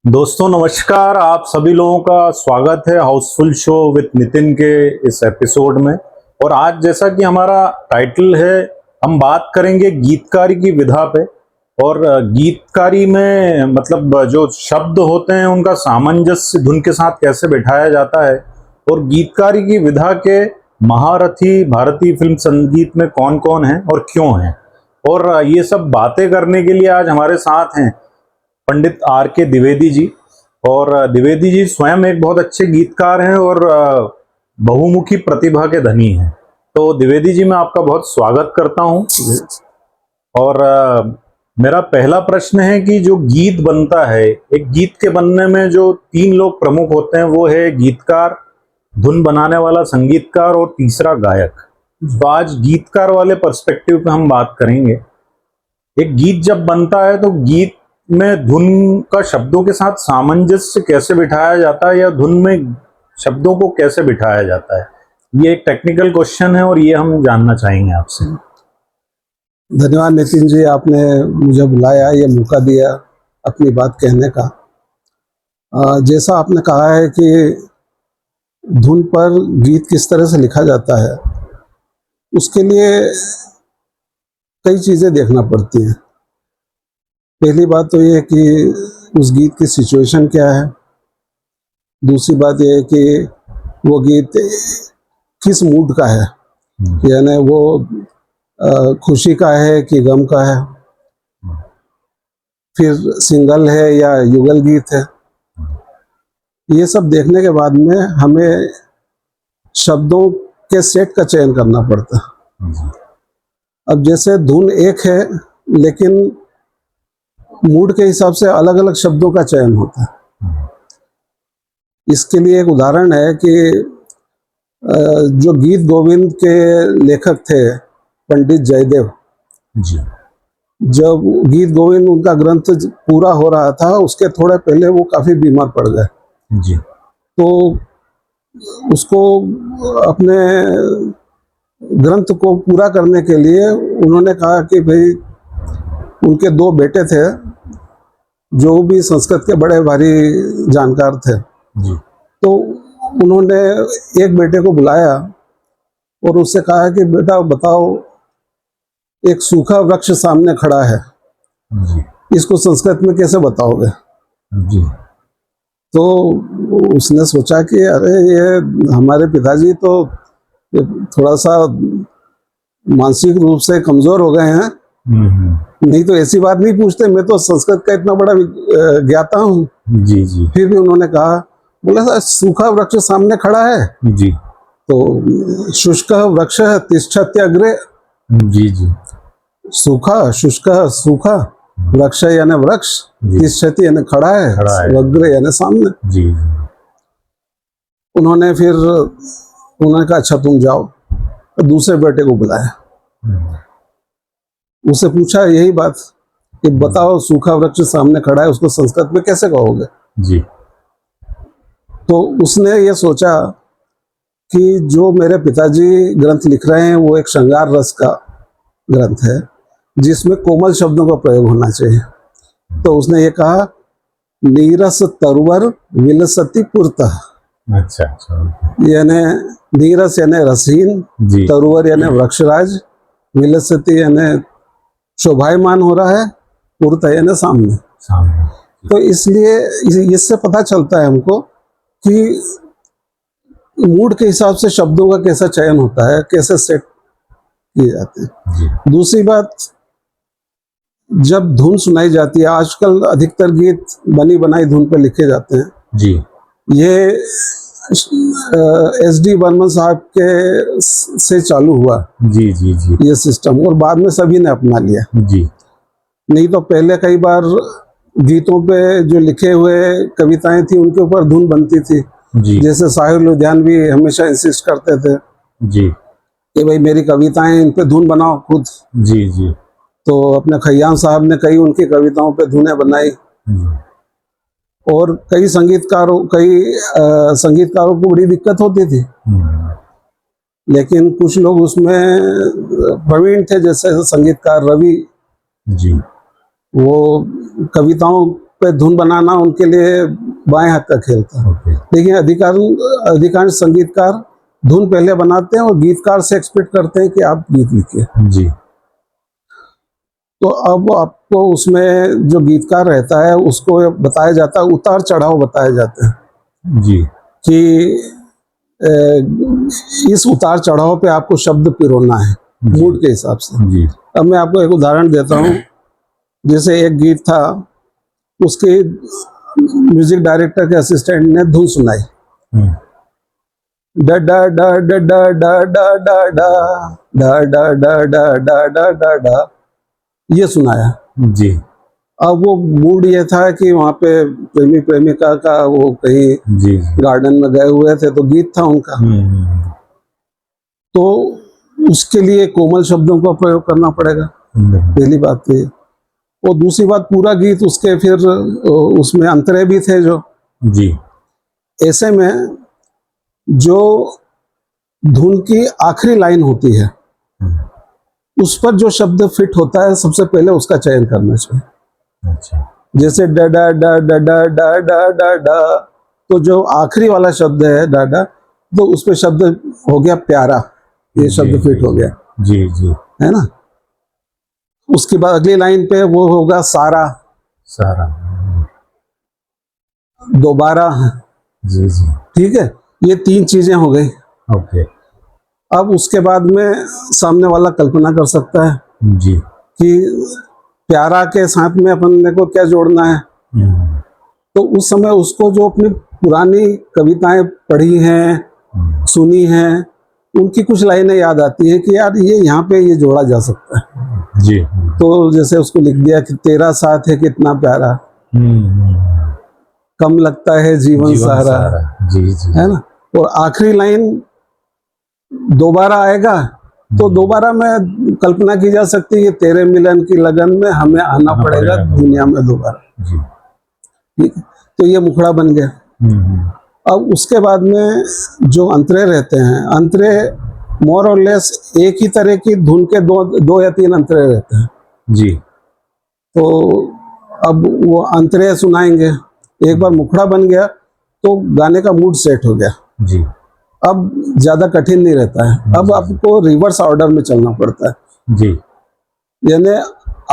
दोस्तों नमस्कार। आप सभी लोगों का स्वागत है हाउसफुल शो विद नितिन के इस एपिसोड में। और आज जैसा कि हमारा टाइटल है, हम बात करेंगे गीतकारी की विधा पे। और गीतकारी में मतलब जो शब्द होते हैं उनका सामंजस्य धुन के साथ कैसे बिठाया जाता है, और गीतकारी की विधा के महारथी भारतीय फिल्म संगीत में कौन कौन हैं और क्यों हैं। और ये सब बातें करने के लिए आज हमारे साथ हैं पंडित आर के द्विवेदी जी। और द्विवेदी जी स्वयं एक बहुत अच्छे गीतकार हैं और बहुमुखी प्रतिभा के धनी हैं। तो द्विवेदी जी मैं आपका बहुत स्वागत करता हूं। और मेरा पहला प्रश्न है कि जो गीत बनता है, एक गीत के बनने में जो तीन लोग प्रमुख होते हैं वो है गीतकार, धुन बनाने वाला संगीतकार और तीसरा गायक। तो आज गीतकार वाले पर्सपेक्टिव पे हम बात करेंगे। एक गीत जब बनता है तो गीत में धुन का शब्दों के साथ सामंजस्य कैसे बिठाया जाता है, या धुन में शब्दों को कैसे बिठाया जाता है, ये एक टेक्निकल क्वेश्चन है और ये हम जानना चाहेंगे आपसे। धन्यवाद नितिन जी, आपने मुझे बुलाया, ये मौका दिया अपनी बात कहने का। जैसा आपने कहा है कि धुन पर गीत किस तरह से लिखा जाता है, उसके लिए कई चीज़ें देखना पड़ती हैं। पहली बात तो ये है कि उस गीत की सिचुएशन क्या है। दूसरी बात ये है कि वो गीत किस मूड का है, यानी वो खुशी का है कि गम का है, फिर सिंगल है या युगल गीत है। ये सब देखने के बाद में हमें शब्दों के सेट का चयन करना पड़ता है। अब जैसे धुन एक है लेकिन मूड के हिसाब से अलग अलग शब्दों का चयन होता है। इसके लिए एक उदाहरण है कि जो गीत गोविंद के लेखक थे पंडित जयदेव जी, जब गीत गोविंद उनका ग्रंथ पूरा हो रहा था, उसके थोड़े पहले वो काफी बीमार पड़ गए जी, तो उसको अपने ग्रंथ को पूरा करने के लिए उन्होंने कहा कि भाई, उनके दो बेटे थे जो भी संस्कृत के बड़े भारी जानकार थे जी, तो उन्होंने एक बेटे को बुलाया और उससे कहा कि बेटा बताओ, एक सूखा वृक्ष सामने खड़ा है, जी, इसको संस्कृत में कैसे बताओगे। जी, तो उसने सोचा कि अरे ये हमारे पिताजी तो थोड़ा सा मानसिक रूप से कमजोर हो गए हैं, नहीं तो ऐसी बात नहीं पूछते, मैं तो संस्कृत का इतना बड़ा ज्ञाता हूँ। जी, जी, फिर भी उन्होंने कहा, बोला सूखा वृक्ष सामने खड़ा है, जी, तो शुष्क वृक्ष तिष्ठत्य अग्रे। जी, जी, सूखा शुष्क सूखा, वृक्ष यानी वृक्ष, तिष्ठति यानी खड़ा है, अग्रे यानी सामने। जी, उन्होंने कहा अच्छा तुम जाओ, तो दूसरे बेटे को बुलाया, उससे पूछा यही बात कि बताओ सूखा वृक्ष सामने खड़ा है, उसको संस्कृत में कैसे कहोगे। जी, तो उसने ये सोचा कि जो मेरे पिताजी ग्रंथ लिख रहे हैं वो एक श्रृंगार रस का ग्रंथ है जिसमें कोमल शब्दों का प्रयोग होना चाहिए। तो उसने ये कहा, नीरस तरुवर विलसति पुरतः। अच्छा, यानी नीरस यानी रसीन, तरुवर यानी वृक्षराज, विलसति यानी शोभायमान हो रहा है, पुरतः यानी सामने। तो इसलिए इससे पता चलता है हमको कि मूड के हिसाब से शब्दों का कैसा चयन होता है, कैसे सेट किए जाते हैं। दूसरी बात, जब धुन सुनाई जाती है, आजकल अधिकतर गीत बनी बनाई धुन पे लिखे जाते हैं जी, ये SD बर्मन साहब के से चालू हुआ जी, जी, जी, ये सिस्टम, और बाद में सभी ने अपना लिया। जी, नहीं तो पहले कई बार गीतों पे जो लिखे हुए कविताएं थी उनके ऊपर धुन बनती थी। जी, जैसे साहिर लुधियानवी हमेशा इंसिस्ट करते थे जी, कि भाई मेरी कविताएं इन पे धुन बनाओ खुद। जी, जी, तो अपने खयाम साहब ने कई उनकी कविताओं पे धुनें बनाई, और कई संगीतकारों को बड़ी दिक्कत होती थी, लेकिन कुछ लोग उसमें प्रवीण थे, जैसे संगीतकार रवि जी, वो कविताओं पे धुन बनाना उनके लिए बाएं हाथ का खेल था। ओके। लेकिन अधिकांश संगीतकार धुन पहले बनाते हैं और गीतकार से एक्सपेक्ट करते हैं कि आप गीत लिखिए। जी तो अब आपको उसमें जो गीतकार रहता है उसको बताया जाता है, उतार चढ़ाव बताए जाते हैं जी कि इस उतार चढ़ाव पे आपको शब्द पिरोना है जी। मूड के हिसाब से। जी अब मैं आपको एक उदाहरण देता हूँ। जैसे एक गीत था, उसके म्यूजिक डायरेक्टर के असिस्टेंट ने धुन सुनाई, हम्म, डा डा डा डा डा डा डा डा डा डा डा डा डा डा डा डा, ये सुनाया। जी अब वो मूड ये था कि वहाँ पे प्रेमी प्रेमिका का वो कहीं जी गार्डन में गए हुए थे, तो गीत था उनका। तो उसके लिए कोमल शब्दों का प्रयोग करना पड़ेगा, पहली बात तो ये। और दूसरी बात, पूरा गीत उसके फिर उसमें अंतरे भी थे जो। जी ऐसे में जो धुन की आखिरी लाइन होती है उस पर जो शब्द फिट होता है सबसे पहले उसका चयन करना चाहिए। अच्छा। जैसे डा डा डा डा डा डा डा डा डा, तो जो आखिरी वाला शब्द है डा डा, तो उस पे शब्द हो गया प्यारा, ये शब्द फिट हो गया। जी जी है ना। उसके बाद अगली लाइन पे वो होगा सारा, सारा। दोबारा। जी जी ठीक है, ये 3 चीजें हो गई। ओके। अब उसके बाद में सामने वाला कल्पना कर सकता है जी कि प्यारा के साथ में अपन को क्या जोड़ना है। तो उस समय उसको जो अपनी पुरानी कविताएं पढ़ी हैं, सुनी हैं, उनकी कुछ लाइनें याद आती है कि यार ये यहाँ पे ये जोड़ा जा सकता है। जी तो जैसे उसको लिख दिया कि तेरा साथ है कितना प्यारा, कम लगता है जीवन सारा। जी जी है ना। और आखिरी लाइन दोबारा आएगा, तो दोबारा में कल्पना की जा सकती है कि तेरे मिलन की लगन में हमें आना पड़ेगा दुनिया में दोबारा। जी। ठीक है, तो ये मुखड़ा बन गया। अब उसके बाद में जो अंतरे रहते हैं, अंतरे मोर और लेस एक ही तरह की धुन के दो या 3 अंतरे रहते हैं। जी। तो अब वो अंतरे सुनाएंगे। एक बार मुखड़ा बन गया तो गाने का मूड सेट हो गया। जी। अब ज्यादा कठिन नहीं रहता है। अब आपको रिवर्स ऑर्डर में चलना पड़ता है। जी। यानी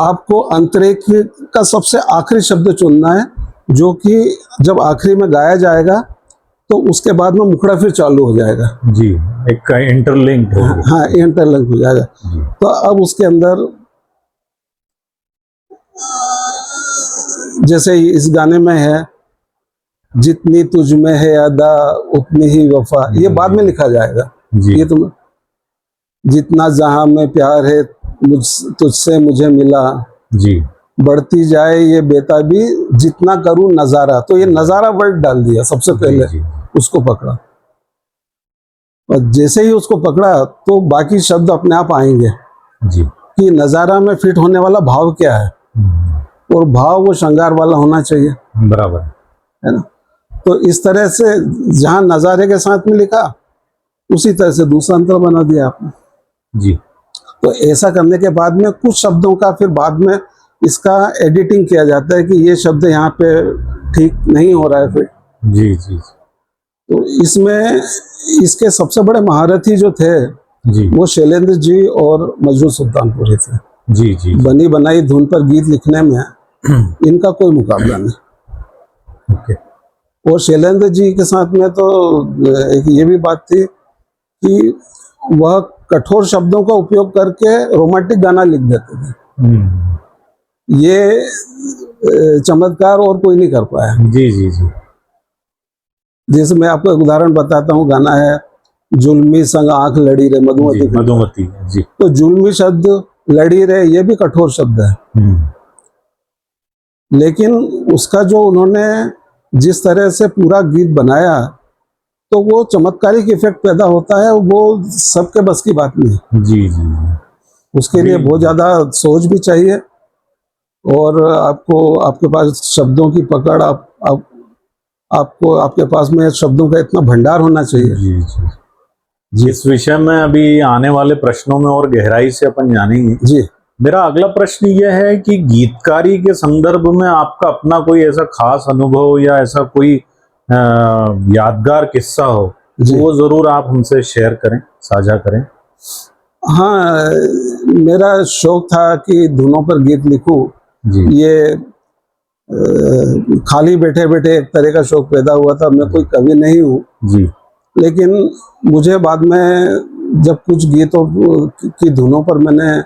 आपको अंतरे का सबसे आखिरी शब्द चुनना है, जो कि जब आखिरी में गाया जाएगा तो उसके बाद में मुखड़ा फिर चालू हो जाएगा। जी, एक इंटरलिंक। हाँ, इंटरलिंक हो जाएगा। तो अब उसके अंदर जैसे इस गाने में है, जितनी तुझ में है अदा उतनी ही वफा, ये बाद में लिखा जाएगा। ये तो जितना जहां में प्यार है तुझसे मुझे मिला, जी, बढ़ती जाए ये बेताबी जितना करूं नजारा। तो ये नजारा वर्ड डाल दिया सबसे पहले। जी। उसको पकड़ा और जैसे ही उसको पकड़ा तो बाकी शब्द अपने आप आएंगे। जी। कि नजारा में फिट होने वाला भाव क्या है, और भाव वो श्रृंगार वाला होना चाहिए। बराबर है ना। तो इस तरह से जहां नजारे के साथ में लिखा, उसी तरह से दूसरा अंतर बना दिया आपने। जी। तो ऐसा करने के बाद में कुछ शब्दों का फिर बाद में इसका एडिटिंग किया जाता है कि ये शब्द यहाँ पे ठीक नहीं हो रहा है फिर। जी जी। तो इसमें इसके सबसे बड़े महारथी जो थे, जी, वो शैलेंद्र जी और मजरू सुल्तानपुरी थे। जी जी। बनी बनाई धुन पर गीत लिखने में इनका कोई मुकाबला नहीं। ओके। और शैलेंद्र जी के साथ में तो एक ये भी बात थी कि वह कठोर शब्दों का उपयोग करके रोमांटिक गाना लिख देते थे। ये चमत्कार और कोई नहीं कर पाया। जी जी जी। जैसे मैं आपको एक उदाहरण बताता हूँ, गाना है जुल्मी संग आंख लड़ी रे मधुमती। मधुमती जी। तो जुल्मी शब्द, लड़ी रे, ये भी कठोर शब्द है। लेकिन उसका जो उन्होंने जिस तरह से पूरा गीत बनाया, तो वो चमत्कारिक इफेक्ट पैदा होता है, वो सबके बस की बात नहीं। जी जी। उसके लिए बहुत ज्यादा सोच भी चाहिए, और आपको आपके पास शब्दों की पकड़, आपको आपके पास में शब्दों का इतना भंडार होना चाहिए। जी जी जी। इस विषय में अभी आने वाले प्रश्नों में और गहराई से अपन जानेंगे। जी। मेरा अगला प्रश्न यह है कि गीतकारी के संदर्भ में आपका अपना कोई ऐसा खास अनुभव या ऐसा कोई यादगार किस्सा हो, जी। वो जरूर आप हमसे शेयर करें, साझा करें। हाँ, मेरा शौक था कि धुनों पर गीत लिखूं। जी ये खाली बैठे बैठे एक तरह का शौक पैदा हुआ था। मैं कोई कवि नहीं हूँ, जी लेकिन मुझे बाद में जब कुछ गीतों की धुनों पर मैंने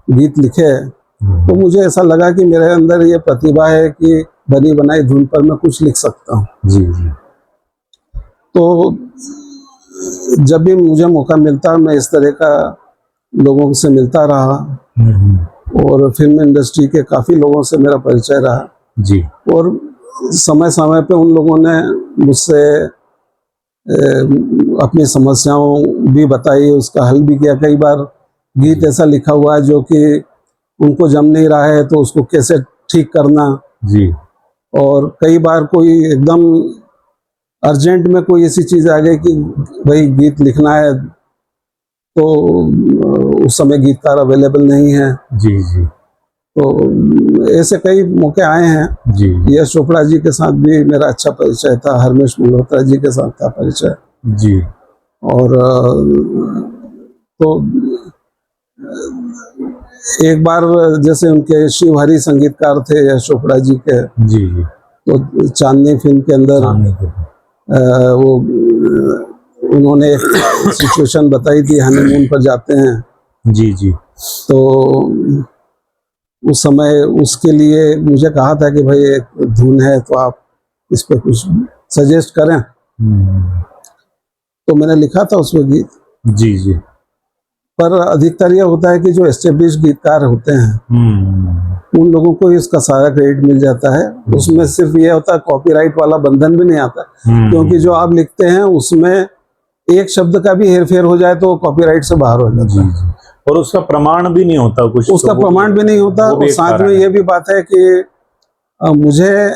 गीत लिखे, तो मुझे ऐसा लगा कि मेरे अंदर ये प्रतिभा है कि बनी बनाई धुन पर मैं कुछ लिख सकता हूँ। जी जी तो जब भी मुझे मौका मिलता, मैं इस तरह का लोगों से मिलता रहा, और फिल्म इंडस्ट्री के काफ़ी लोगों से मेरा परिचय रहा। जी और समय समय पे उन लोगों ने मुझसे अपनी समस्याओं भी बताई, उसका हल भी किया। कई बार गीत ऐसा लिखा हुआ है जो कि उनको जम नहीं रहा है, तो उसको कैसे ठीक करना। जी और कई बार कोई एकदम अर्जेंट में कोई ऐसी चीज़ आ गई कि भाई गीत लिखना है, तो उस समय गीतकार अवेलेबल नहीं है। जी जी तो ऐसे कई मौके आए हैं। जी यश चोपड़ा जी के साथ भी मेरा अच्छा परिचय था, हरमेश मल्होत्रा जी के साथ था परिचय। जी और तो एक बार जैसे उनके शिव हरि संगीतकार थे यश चोपड़ा जी के, जी जी तो चांदनी फिल्म के अंदर सामने को। वो उन्होंने एक सिचुएशन बताई थी, हनीमून पर जाते हैं। जी जी तो उस समय उसके लिए मुझे कहा था कि भाई एक धुन है, तो आप इस पे कुछ सजेस्ट करें। तो मैंने लिखा था उसमें गीत। जी जी पर अधिकतर यह होता है कि जो एस्टेब्लिश गीतकार होते हैं उन लोगों को इसका सारा क्रेडिट मिल जाता है। उसमें सिर्फ ये होता है, कॉपीराइट वाला बंधन भी नहीं आता, क्योंकि जो आप लिखते हैं उसमें एक शब्द का भी हेरफेर हो जाए तो कॉपीराइट से बाहर हो जाता है। और उसका प्रमाण भी नहीं होता कुछ, उसका तो प्रमाण भी नहीं होता। वो भी और एक साथ कारण में है। ये भी बात है कि मुझे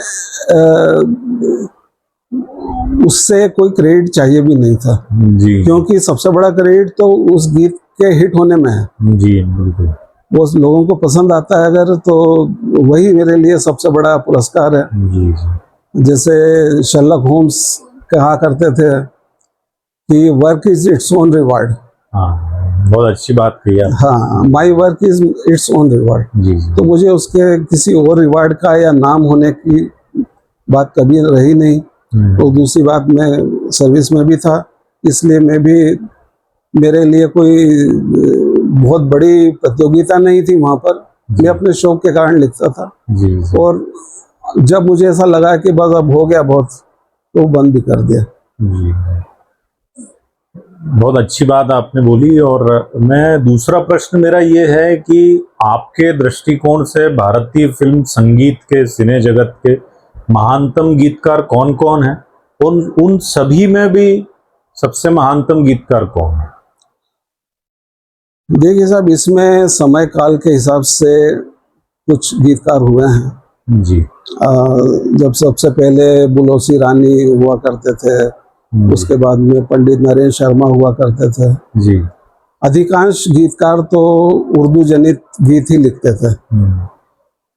उससे कोई क्रेडिट चाहिए भी नहीं था, जी क्योंकि सबसे बड़ा क्रेडिट तो उस गीत के हिट होने में है। जी बिल्कुल। वो लोगों को पसंद आता है अगर, तो वही मेरे लिए सबसे बड़ा पुरस्कार है। जी जी जैसे शर्लक होम्स कहा करते थे कि work is its own reward. हाँ, बहुत अच्छी बात कही आप। हाँ, my work is its own reward. जी जी तो मुझे उसके किसी और रिवार्ड का या नाम होने की बात कभी रही नहीं। तो दूसरी बात, मैं सर्विस में भी था, इसलिए मैं भी, मेरे लिए कोई बहुत बड़ी प्रतियोगिता नहीं थी वहाँ पर। मैं अपने शौक के कारण लिखता था। जी जी और जब मुझे ऐसा लगा कि बस अब हो गया बहुत, तो बंद भी कर दिया। जी बहुत अच्छी बात आपने बोली। और मैं, दूसरा प्रश्न मेरा ये है कि आपके दृष्टिकोण से भारतीय फिल्म संगीत के सिने जगत के महानतम गीतकार कौन कौन है? उन सभी में भी सबसे महानतम गीतकार कौन है? देखिए साहब, इसमें समय काल के हिसाब से कुछ गीतकार हुए हैं। जी जब सबसे पहले बुलोसी रानी हुआ करते थे, उसके बाद में पंडित नरेंद्र शर्मा हुआ करते थे। जी अधिकांश गीतकार तो उर्दू जनित गीत ही लिखते थे,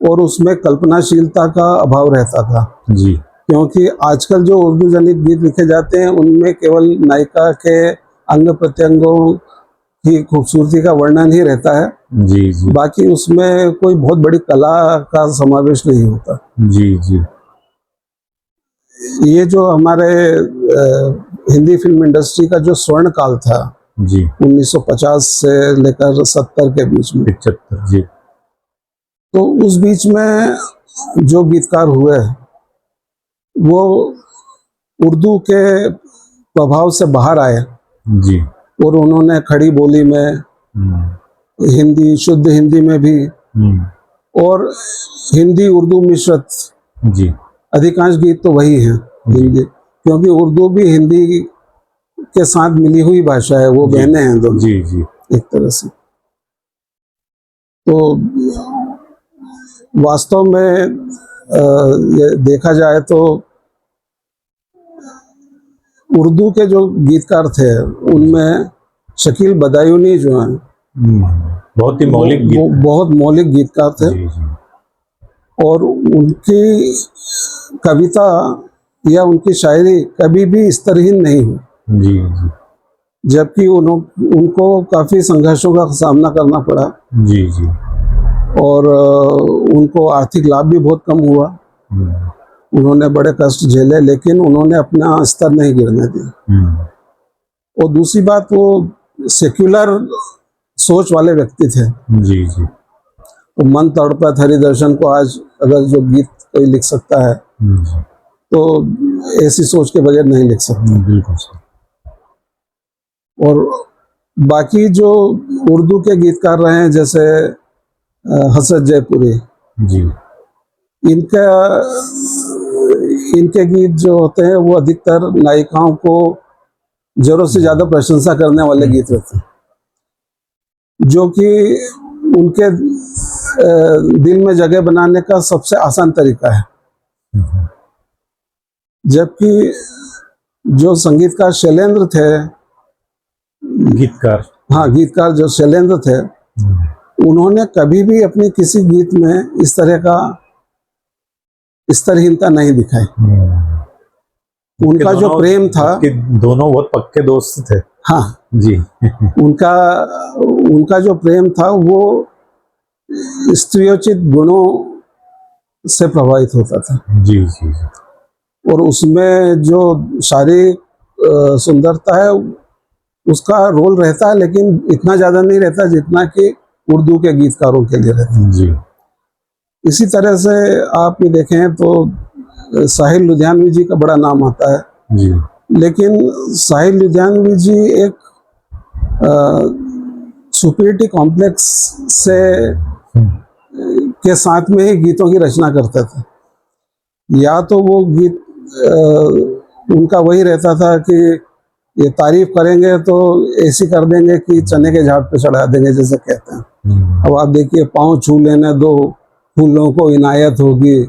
और उसमें कल्पनाशीलता का अभाव रहता था। जी क्योंकि आजकल जो उर्दू जनित गीत लिखे जाते हैं उनमें केवल नायिका के अंग प्रत्यंगों की खूबसूरती का वर्णन ही रहता है। जी जी बाकी उसमें कोई बहुत बड़ी कला का समावेश नहीं होता। जी जी ये जो हमारे हिंदी फिल्म इंडस्ट्री का जो स्वर्ण काल था, जी 1950 से लेकर 70 के बीच में, 75। जी तो उस बीच में जो गीतकार हुए वो उर्दू के प्रभाव से बाहर आए, जी और उन्होंने खड़ी बोली में, हिंदी, शुद्ध हिंदी में भी, और हिंदी उर्दू मिश्रित, जी अधिकांश गीत तो वही हैं हिंदी, क्योंकि उर्दू भी हिंदी के साथ मिली हुई भाषा है, वो बहनें हैं दोनों जी जी एक तरह से। तो वास्तव में ये देखा जाए तो उर्दू के जो गीतकार थे उनमें शकील बदायूनी जो हैं, बहुत ही मौलिक वो गीत। बहुत मौलिक गीतकार थे। जी जी और उनकी कविता या उनकी शायरी कभी भी स्तरहीन नहीं हुई, जी जी जबकि उनको काफ़ी संघर्षों का सामना करना पड़ा जी जी। और उनको आर्थिक लाभ भी बहुत कम हुआ। हम्म, उन्होंने बड़े कष्ट झेले, लेकिन उन्होंने अपना स्तर नहीं गिरने दिया। हम्म, और दूसरी बात, वो सेक्युलर सोच वाले व्यक्ति थे। जी जी। तो मन तड़पत हरिदर्शन को आज अगर जो गीत कोई लिख सकता है जी, तो ऐसी सोच के बगैर नहीं लिख सकता। बिल्कुल सही। और बाकी जो उर्दू के गीतकार रहे हैं, जैसे हसरत जयपुरी, जी इनका इनके गीत जो होते हैं वो अधिकतर नायिकाओं को जरूरत से ज्यादा प्रशंसा करने वाले गीत रहते हैं, जो कि उनके दिल में जगह बनाने का सबसे आसान तरीका है। जबकि जो संगीतकार शैलेंद्र थे, गीतकार। हाँ गीतकार जो शैलेंद्र थे, उन्होंने कभी भी अपने किसी गीत में इस तरह का स्तरहीनता नहीं दिखाई। उनका जो प्रेम था, कि दोनों बहुत पक्के दोस्त थे। हाँ जी उनका उनका जो प्रेम था वो स्त्रियोचित गुणों से प्रभावित होता था। जी जी जी। और उसमें जो शारीरिक सुंदरता है उसका रोल रहता है, लेकिन इतना ज़्यादा नहीं रहता जितना कि उर्दू के गीतकारों के लिए रहता है। जी इसी तरह से आप ये देखें तो साहिल लुधियानवी जी का बड़ा नाम आता है, जी लेकिन साहिल लुधियानवी जी एक सुपीरियरिटी कॉम्प्लेक्स से के साथ में ही गीतों की रचना करते थे। या तो वो गीत उनका वही रहता था कि ये तारीफ करेंगे तो ऐसी कर देंगे कि चने के झाड़ पे चढ़ा देंगे, जैसे कहते हैं। अब आप देखिए, पाँव छू लेने दो फूलों को इनायत होगी,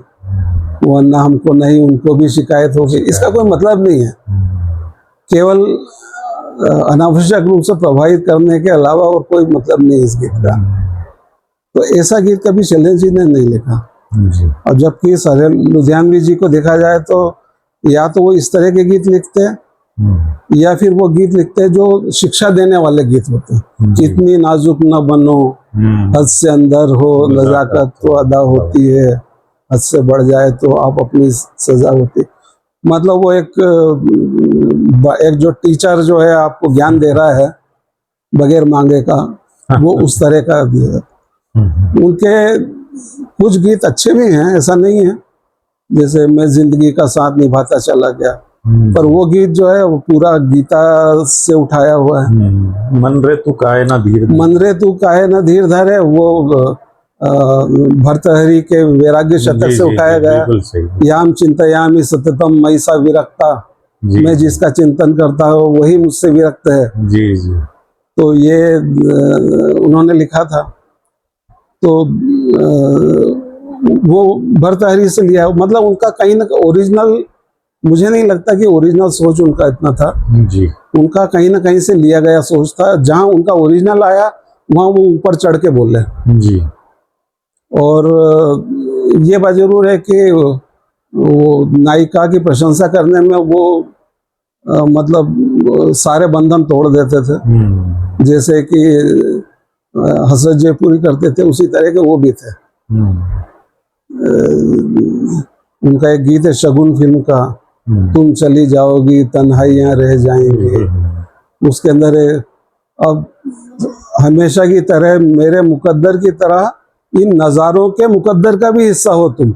वरना हमको नहीं उनको भी शिकायत होगी। इसका कोई मतलब नहीं है, केवल अनावश्यक रूप से प्रभावित करने के अलावा और कोई मतलब नहीं इस गीत का। तो ऐसा गीत कभी शैलेंद्र जी ने नहीं लिखा। और जबकि साहिल लुधियानवी जी को देखा जाए तो या तो वो इस तरह के गीत लिखते हैं या फिर वो गीत लिखते हैं जो शिक्षा देने वाले गीत होते हैं। इतनी नाजुक न बनो, हद से अंदर हो, नजाकत तो अदा होती है, हद से बढ़ जाए तो आप अपनी सजा होती। मतलब वो एक जो टीचर जो है आपको ज्ञान दे रहा है बगैर मांगे का, वो उस तरह का दिया। उनके कुछ गीत अच्छे भी हैं, ऐसा नहीं है, जैसे मैं जिंदगी का साथ निभाता चला गया, पर वो गीत जो है वो पूरा गीता से उठाया हुआ है। मन रे तू काहे ना धीर धरे। मन रे तू काहे ना धीर धरे, वो भर्तहरि के वैराग्य शतक से उठाया गया। याम चिंतयामि सततम मयि सा विरक्ता, मैं जिसका चिंतन करता हूँ वही मुझसे विरक्त है। जी जी। तो ये उन्होंने लिखा था। तो वो भर्तहरि से लिया, मतलब उनका कहीं ना ओरिजिनल, मुझे नहीं लगता कि ओरिजिनल सोच उनका इतना था जी। उनका कहीं ना कहीं से लिया गया सोच था। जहां उनका ओरिजिनल आया वहां वो ऊपर चढ़ के बोले जी। और ये बात जरूर है कि वो नायिका की प्रशंसा करने में वो मतलब सारे बंधन तोड़ देते थे, जैसे कि हसरत जयपुरी करते थे, उसी तरह के वो भी थे। उनका एक गीत है शगुन फिल्म का, तुम चली जाओगी तन्हाइयां रह जाएंगी, उसके अंदर है, अब हमेशा की तरह मेरे मुकद्दर की तरह इन नजारों के मुकद्दर का भी हिस्सा हो तुम।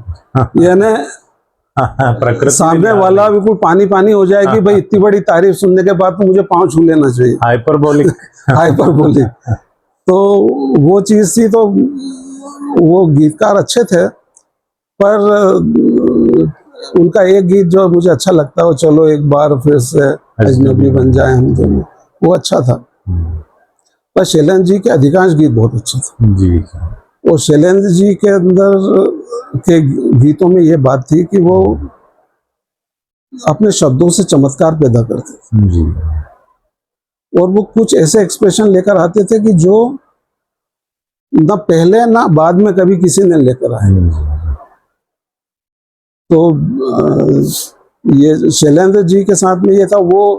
यानी सामने वाला बिल्कुल पानी पानी हो जाए कि भाई इतनी बड़ी तारीफ सुनने के बाद तो मुझे पांव छू लेना चाहिए। हाइपरबोलिक। हाइपरबोलिक। तो वो चीज थी। तो वो गीतकार अच्छे थे, पर उनका एक गीत जो मुझे अच्छा लगता है वो चलो एक बार फिर से अजनबी बन जाए हम दोनों, वो अच्छा था। पर शैलेंद्र जी के अधिकांश गीत बहुत अच्छे थे जी। और शैलेंद्र जी के अंदर के गीतों में ये बात थी कि वो अपने शब्दों से चमत्कार पैदा करते थे जी। और वो कुछ ऐसे एक्सप्रेशन लेकर आते थे कि जो ना पहले ना बाद में कभी किसी ने लेकर आया। तो ये शैलेंद्र जी के साथ में ये था, वो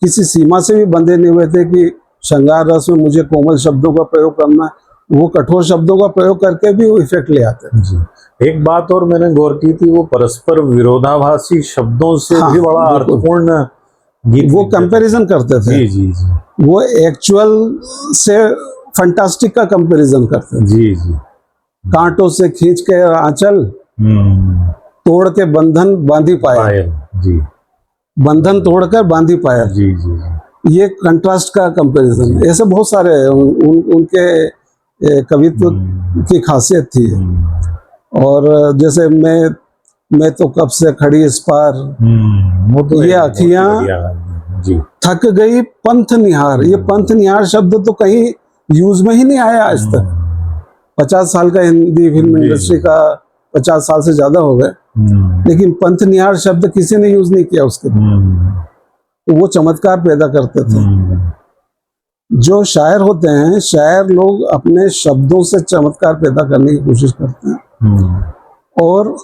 किसी सीमा से भी बंधे नहीं हुए थे कि श्रृंगार रस में मुझे कोमल शब्दों का प्रयोग करना है, वो कठोर शब्दों का प्रयोग करके भी वो इफेक्ट ले आते थे। जी। एक बात और मैंने गौर की थी, वो परस्पर विरोधाभासी शब्दों से हाँ, भी बड़ा बिल्कुल। अर्थपूर्ण गीत वो लिखते थे। कंपैरिजन करते थे। जी जी जी वो एक्चुअल से फंटास्टिक का कंपैरिजन करते थे। जी जी। कांटों से खींच के आंचल, तोड़ के बंधन बांधी पाया, पायल। जी बंधन तोड़कर बांधी पाया। जी जी जी। ये कंट्रास्ट का कंपैरिजन, ऐसे बहुत सारे उनके कवित्व की खासियत थी। और जैसे मैं तो कब से खड़ी इस पार, वो तो ये एक बहुत अखियां बढ़िया है। जी। थक गई पंथ निहार। ये पंथ निहार शब्द तो कहीं यूज में ही नहीं आया आज तक। 50 साल का हिंदी फिल्म जी, इंडस्ट्री का, 50 साल से ज्यादा हो गए, लेकिन पंथ निहार शब्द किसी ने यूज नहीं किया उसके। तो वो चमत्कार पैदा करते थे। जो शायर होते हैं, शायर लोग अपने शब्दों से चमत्कार पैदा करने की कोशिश करते हैं, और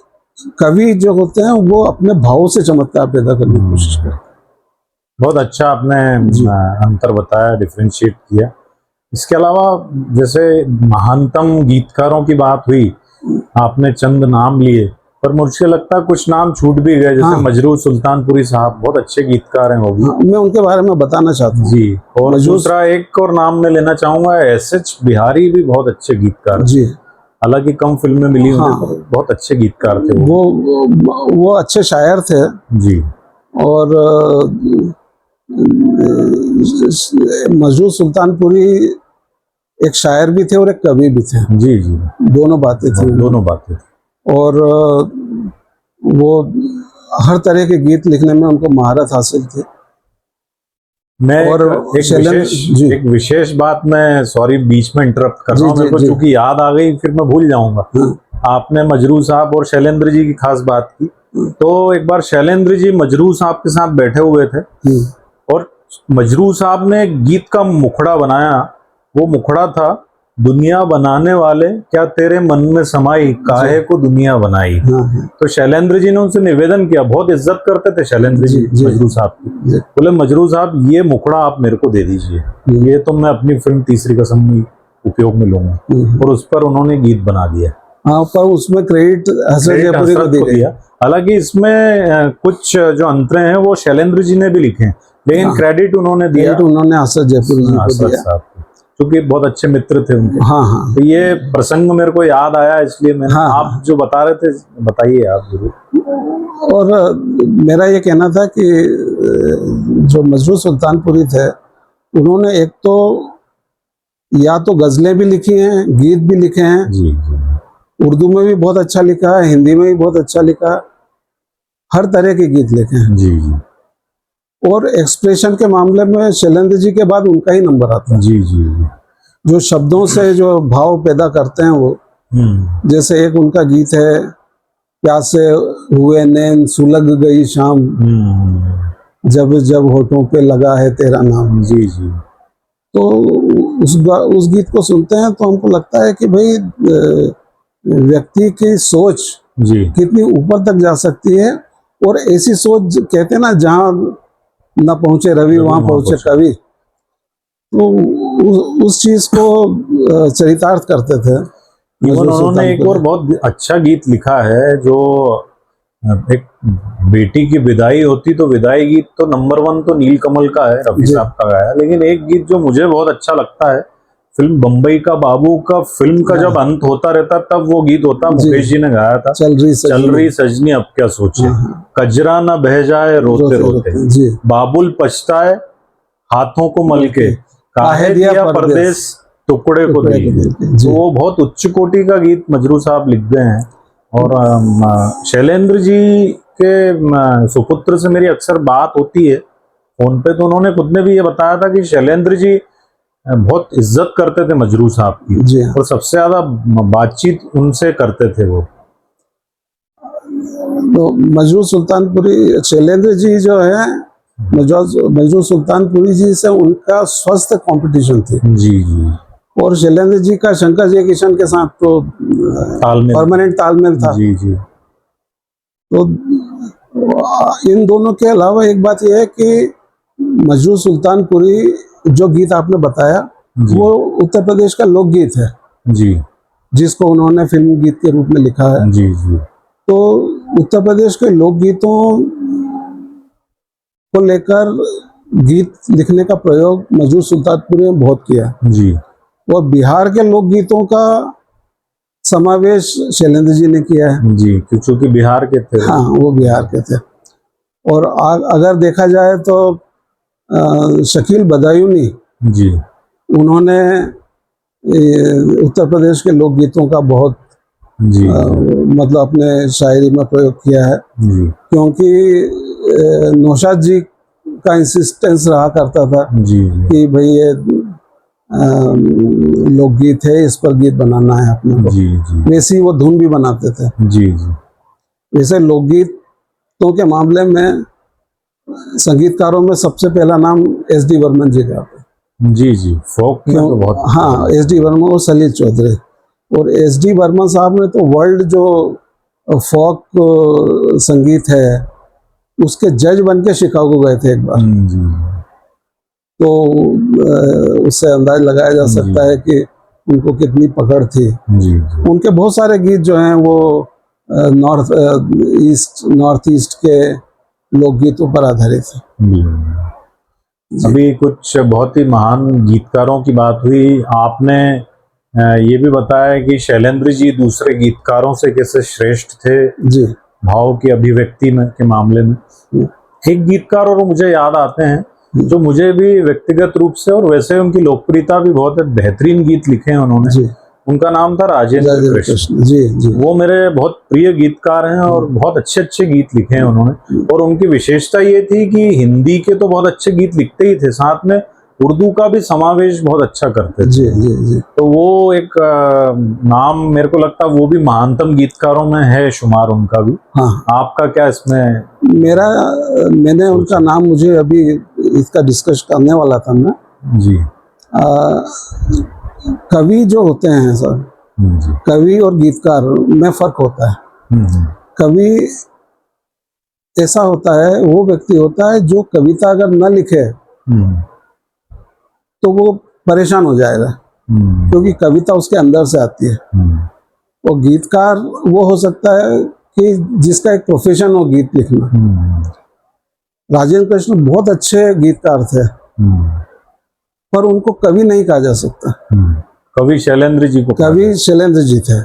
कवि जो होते हैं वो अपने भावों से चमत्कार पैदा करने की कोशिश करते हैं। बहुत अच्छा आपने अंतर बताया, डिफरेंशिएट किया। इसके अलावा जैसे महानतम गीतकारों की बात हुई, आपने चंद नाम लिए, पर मुझे लगता है कुछ नाम छूट भी गए, जैसे मजरूह सुल्तानपुरी साहब, बहुत अच्छे गीतकार हैं वो भी। मैं उनके बारे में बताना चाहता हूँ जी। और दूसरा एक और नाम मैं लेना चाहूंगा, एस.एच. बिहारी भी बहुत अच्छे गीतकार जी। हालांकि कम फिल्में मिली उन्हें, पर बहुत अच्छे गीतकार थे वो अच्छे शायर थे। जी। और मजरूह सुल्तानपुरी एक शायर भी थे और एक कवि भी थे। जी जी। दोनों बातें थी। दोनों बातें। और वो हर तरह के गीत लिखने में उनको महारत हासिल थी। मैं और एक विशेष बात, मैं सॉरी बीच में इंटरप्ट कर रहा हूँ, मेरे को चूंकि याद आ गई फिर मैं भूल जाऊंगा। आपने मजरूह साहब और शैलेंद्र जी की खास बात की, तो एक बार शैलेंद्र जी मजरूह साहब के साथ बैठे हुए थे और मजरूह साहब ने गीत का मुखड़ा बनाया। वो मुखड़ा था, दुनिया बनाने वाले क्या तेरे मन में समाई, काहे को दुनिया बनाई। तो शैलेंद्र जी ने उनसे निवेदन किया, बहुत इज्जत करते थे शैलेंद्र जी मजरूह साहब की, बोले मजरूह साहब ये मुखड़ा आप मेरे को दे दीजिए, ये तो मैं अपनी फिल्म तीसरी कसम में उपयोग में लूंगा। और उस पर उन्होंने गीत बना दिया। हाँ, पर उसमें क्रेडिट हसरत जयपुरी को दिया। हालांकि इसमें कुछ जो अंतरे हैं वो शैलेंद्र जी ने भी लिखे हैं, लेकिन क्रेडिट उन्होंने दिया, उन्होंने हसरत जयपुरी जी को दिया, क्योंकि बहुत अच्छे मित्र थे उनके। हाँ हाँ। तो ये प्रसंग मेरे को याद आया, इसलिए मैंने आप जो बता रहे थे बताइए आप जरूर। और मेरा ये कहना था कि जो मजरूह सुल्तानपुरी थे, उन्होंने एक तो या तो गजलें भी लिखी हैं, गीत भी लिखे हैं। जी। उर्दू में भी बहुत अच्छा लिखा है, हिंदी में भी बहुत अच्छा लिखा, हर तरह के गीत लिखे हैं। जी। और एक्सप्रेशन के मामले में शैलेंद्र जी के बाद उनका ही नंबर आता है। जी जी। जो शब्दों से जो भाव पैदा करते हैं वो, जैसे एक उनका गीत है, प्यासे हुए नैन सुलग गई शाम, जब जब होठों पे लगा है तेरा नाम। जी जी। तो उस गीत को सुनते हैं तो हमको लगता है कि भाई व्यक्ति की सोच जी कितनी ऊपर तक जा सकती है। और ऐसी सोच, कहते हैं ना, जहाँ न पहुंचे रवि वहां पहुंचे कवि, तो उस चीज को चरितार्थ करते थे। उन्होंने एक और बहुत अच्छा गीत लिखा है, जो एक बेटी की विदाई होती तो विदाई गीत तो नंबर 1 तो नीलकमल का है, रफी साहब का गाया। लेकिन एक गीत जो मुझे बहुत अच्छा लगता है, फिल्म बम्बई का बाबू का फिल्म का जब अंत होता रहता तब वो गीत होता, मुकेश जी ने गाया था, चल रही सजनी अब क्या सोचे, कजरा न बह जाए रोते रोते, बाबुल पछताए हाथों को मल के, काहे दिया परदेश टुकड़े को दिए। तो वो बहुत उच्च कोटि का गीत मजरूह साहब लिख गए हैं। और शैलेंद्र जी के सुपुत्र से मेरी अक्सर बात होती है फोन पे, तो उन्होंने खुद ने भी ये बताया था कि शैलेंद्र जी बहुत इज्जत करते थे मजरूह साहब की, और सबसे ज्यादा बातचीत उनसे करते थे वो। तो मजरूह सुल्तानपुरी, शैलेंद्र जी जो है, मजरूह सुल्तानपुरी जी से उनका स्वस्थ कंपटीशन थी। जी जी। और शैलेंद्र जी का शंकर जय किशन के साथ तो तालमेल। परमानेंट तालमेल था। जी जी। तो इन दोनों के अलावा एक बात यह है कि मजरूह सुल्तानपुरी जो गीत आपने बताया जी। वो उत्तर प्रदेश का लोकगीत है, जी जिसको उन्होंने फिल्म गीत के रूप में लिखा है। जी जी। तो उत्तर प्रदेश के लोकगीतों को लेकर गीत लिखने का प्रयोग मजरूह सुल्तानपुरी ने बहुत किया जी और बिहार के लोकगीतों का समावेश शैलेंद्र जी ने किया है। जी, क्योंकि बिहार के थे। हाँ, वो बिहार के थे। और अगर देखा जाए तो शकील बदायूनी जी उन्होंने उत्तर प्रदेश के लोकगीतों का बहुत जी मतलब अपने शायरी में प्रयोग किया है, जी क्योंकि नौशाद जी का इंसिस्टेंस रहा करता था जी कि भाई ये लोकगीत है, इस पर गीत बनाना है अपने को। जी जी वैसे ही वो धुन भी बनाते थे। जी जी वैसे लोकगीतों के मामले में संगीतकारों में सबसे पहला नाम एस.डी. बर्मन जी का आता है। जी जी। फोक में तो बहुत। हाँ, एस.डी. बर्मन और सलील चौधरी। और एस.डी. बर्मन साहब ने तो वर्ल्ड जो फोक संगीत है उसके जज बन के शिकागो गए थे एक बार। जी तो उससे अंदाज लगाया जा सकता है कि उनको कितनी पकड़ थी। जी उनके बहुत सारे गीत जो हैं वो नॉर्थ ईस्ट के लोकगीतों पर आधारित है। जी। अभी कुछ बहुत ही महान गीतकारों की बात हुई, आपने ये भी बताया कि शैलेंद्र जी दूसरे गीतकारों से कैसे श्रेष्ठ थे जी। भाव की अभिव्यक्ति में के मामले में। एक गीतकार और मुझे याद आते हैं जो मुझे भी व्यक्तिगत रूप से और वैसे उनकी लोकप्रियता भी बहुत है, बेहतरीन गीत लिखे हैं उन्होंने। जी। उनका नाम था राजेंद्र कृष्ण। जी जी। वो मेरे बहुत प्रिय गीतकार हैं और बहुत अच्छे अच्छे गीत लिखे हैं उन्होंने। और उनकी विशेषता ये थी कि हिंदी के तो बहुत अच्छे गीत लिखते ही थे, साथ में उर्दू का भी समावेश बहुत अच्छा करते थे। जी जी जी। तो वो एक नाम मेरे को लगता है वो भी महानतम गीतकारों में है शुमार उनका भी। हाँ, आपका क्या इसमें? मैंने उनका नाम, मुझे अभी इसका डिस्कस करने वाला था मैं। जी। कवि जो होते हैं सर, जी। कवि और गीतकार में फर्क होता है। कवि ऐसा होता है, वो व्यक्ति होता है जो कविता अगर न लिखे तो वो परेशान हो जाएगा, क्योंकि कविता उसके अंदर से आती है। और गीतकार वो हो सकता है कि जिसका एक प्रोफेशन हो गीत लिखना। राजेंद्र कृष्ण बहुत अच्छे गीतकार थे, पर उनको कवि नहीं कहा जा सकता। कवि शैलेंद्र जी को, कवि शैलेंद्र जी थे।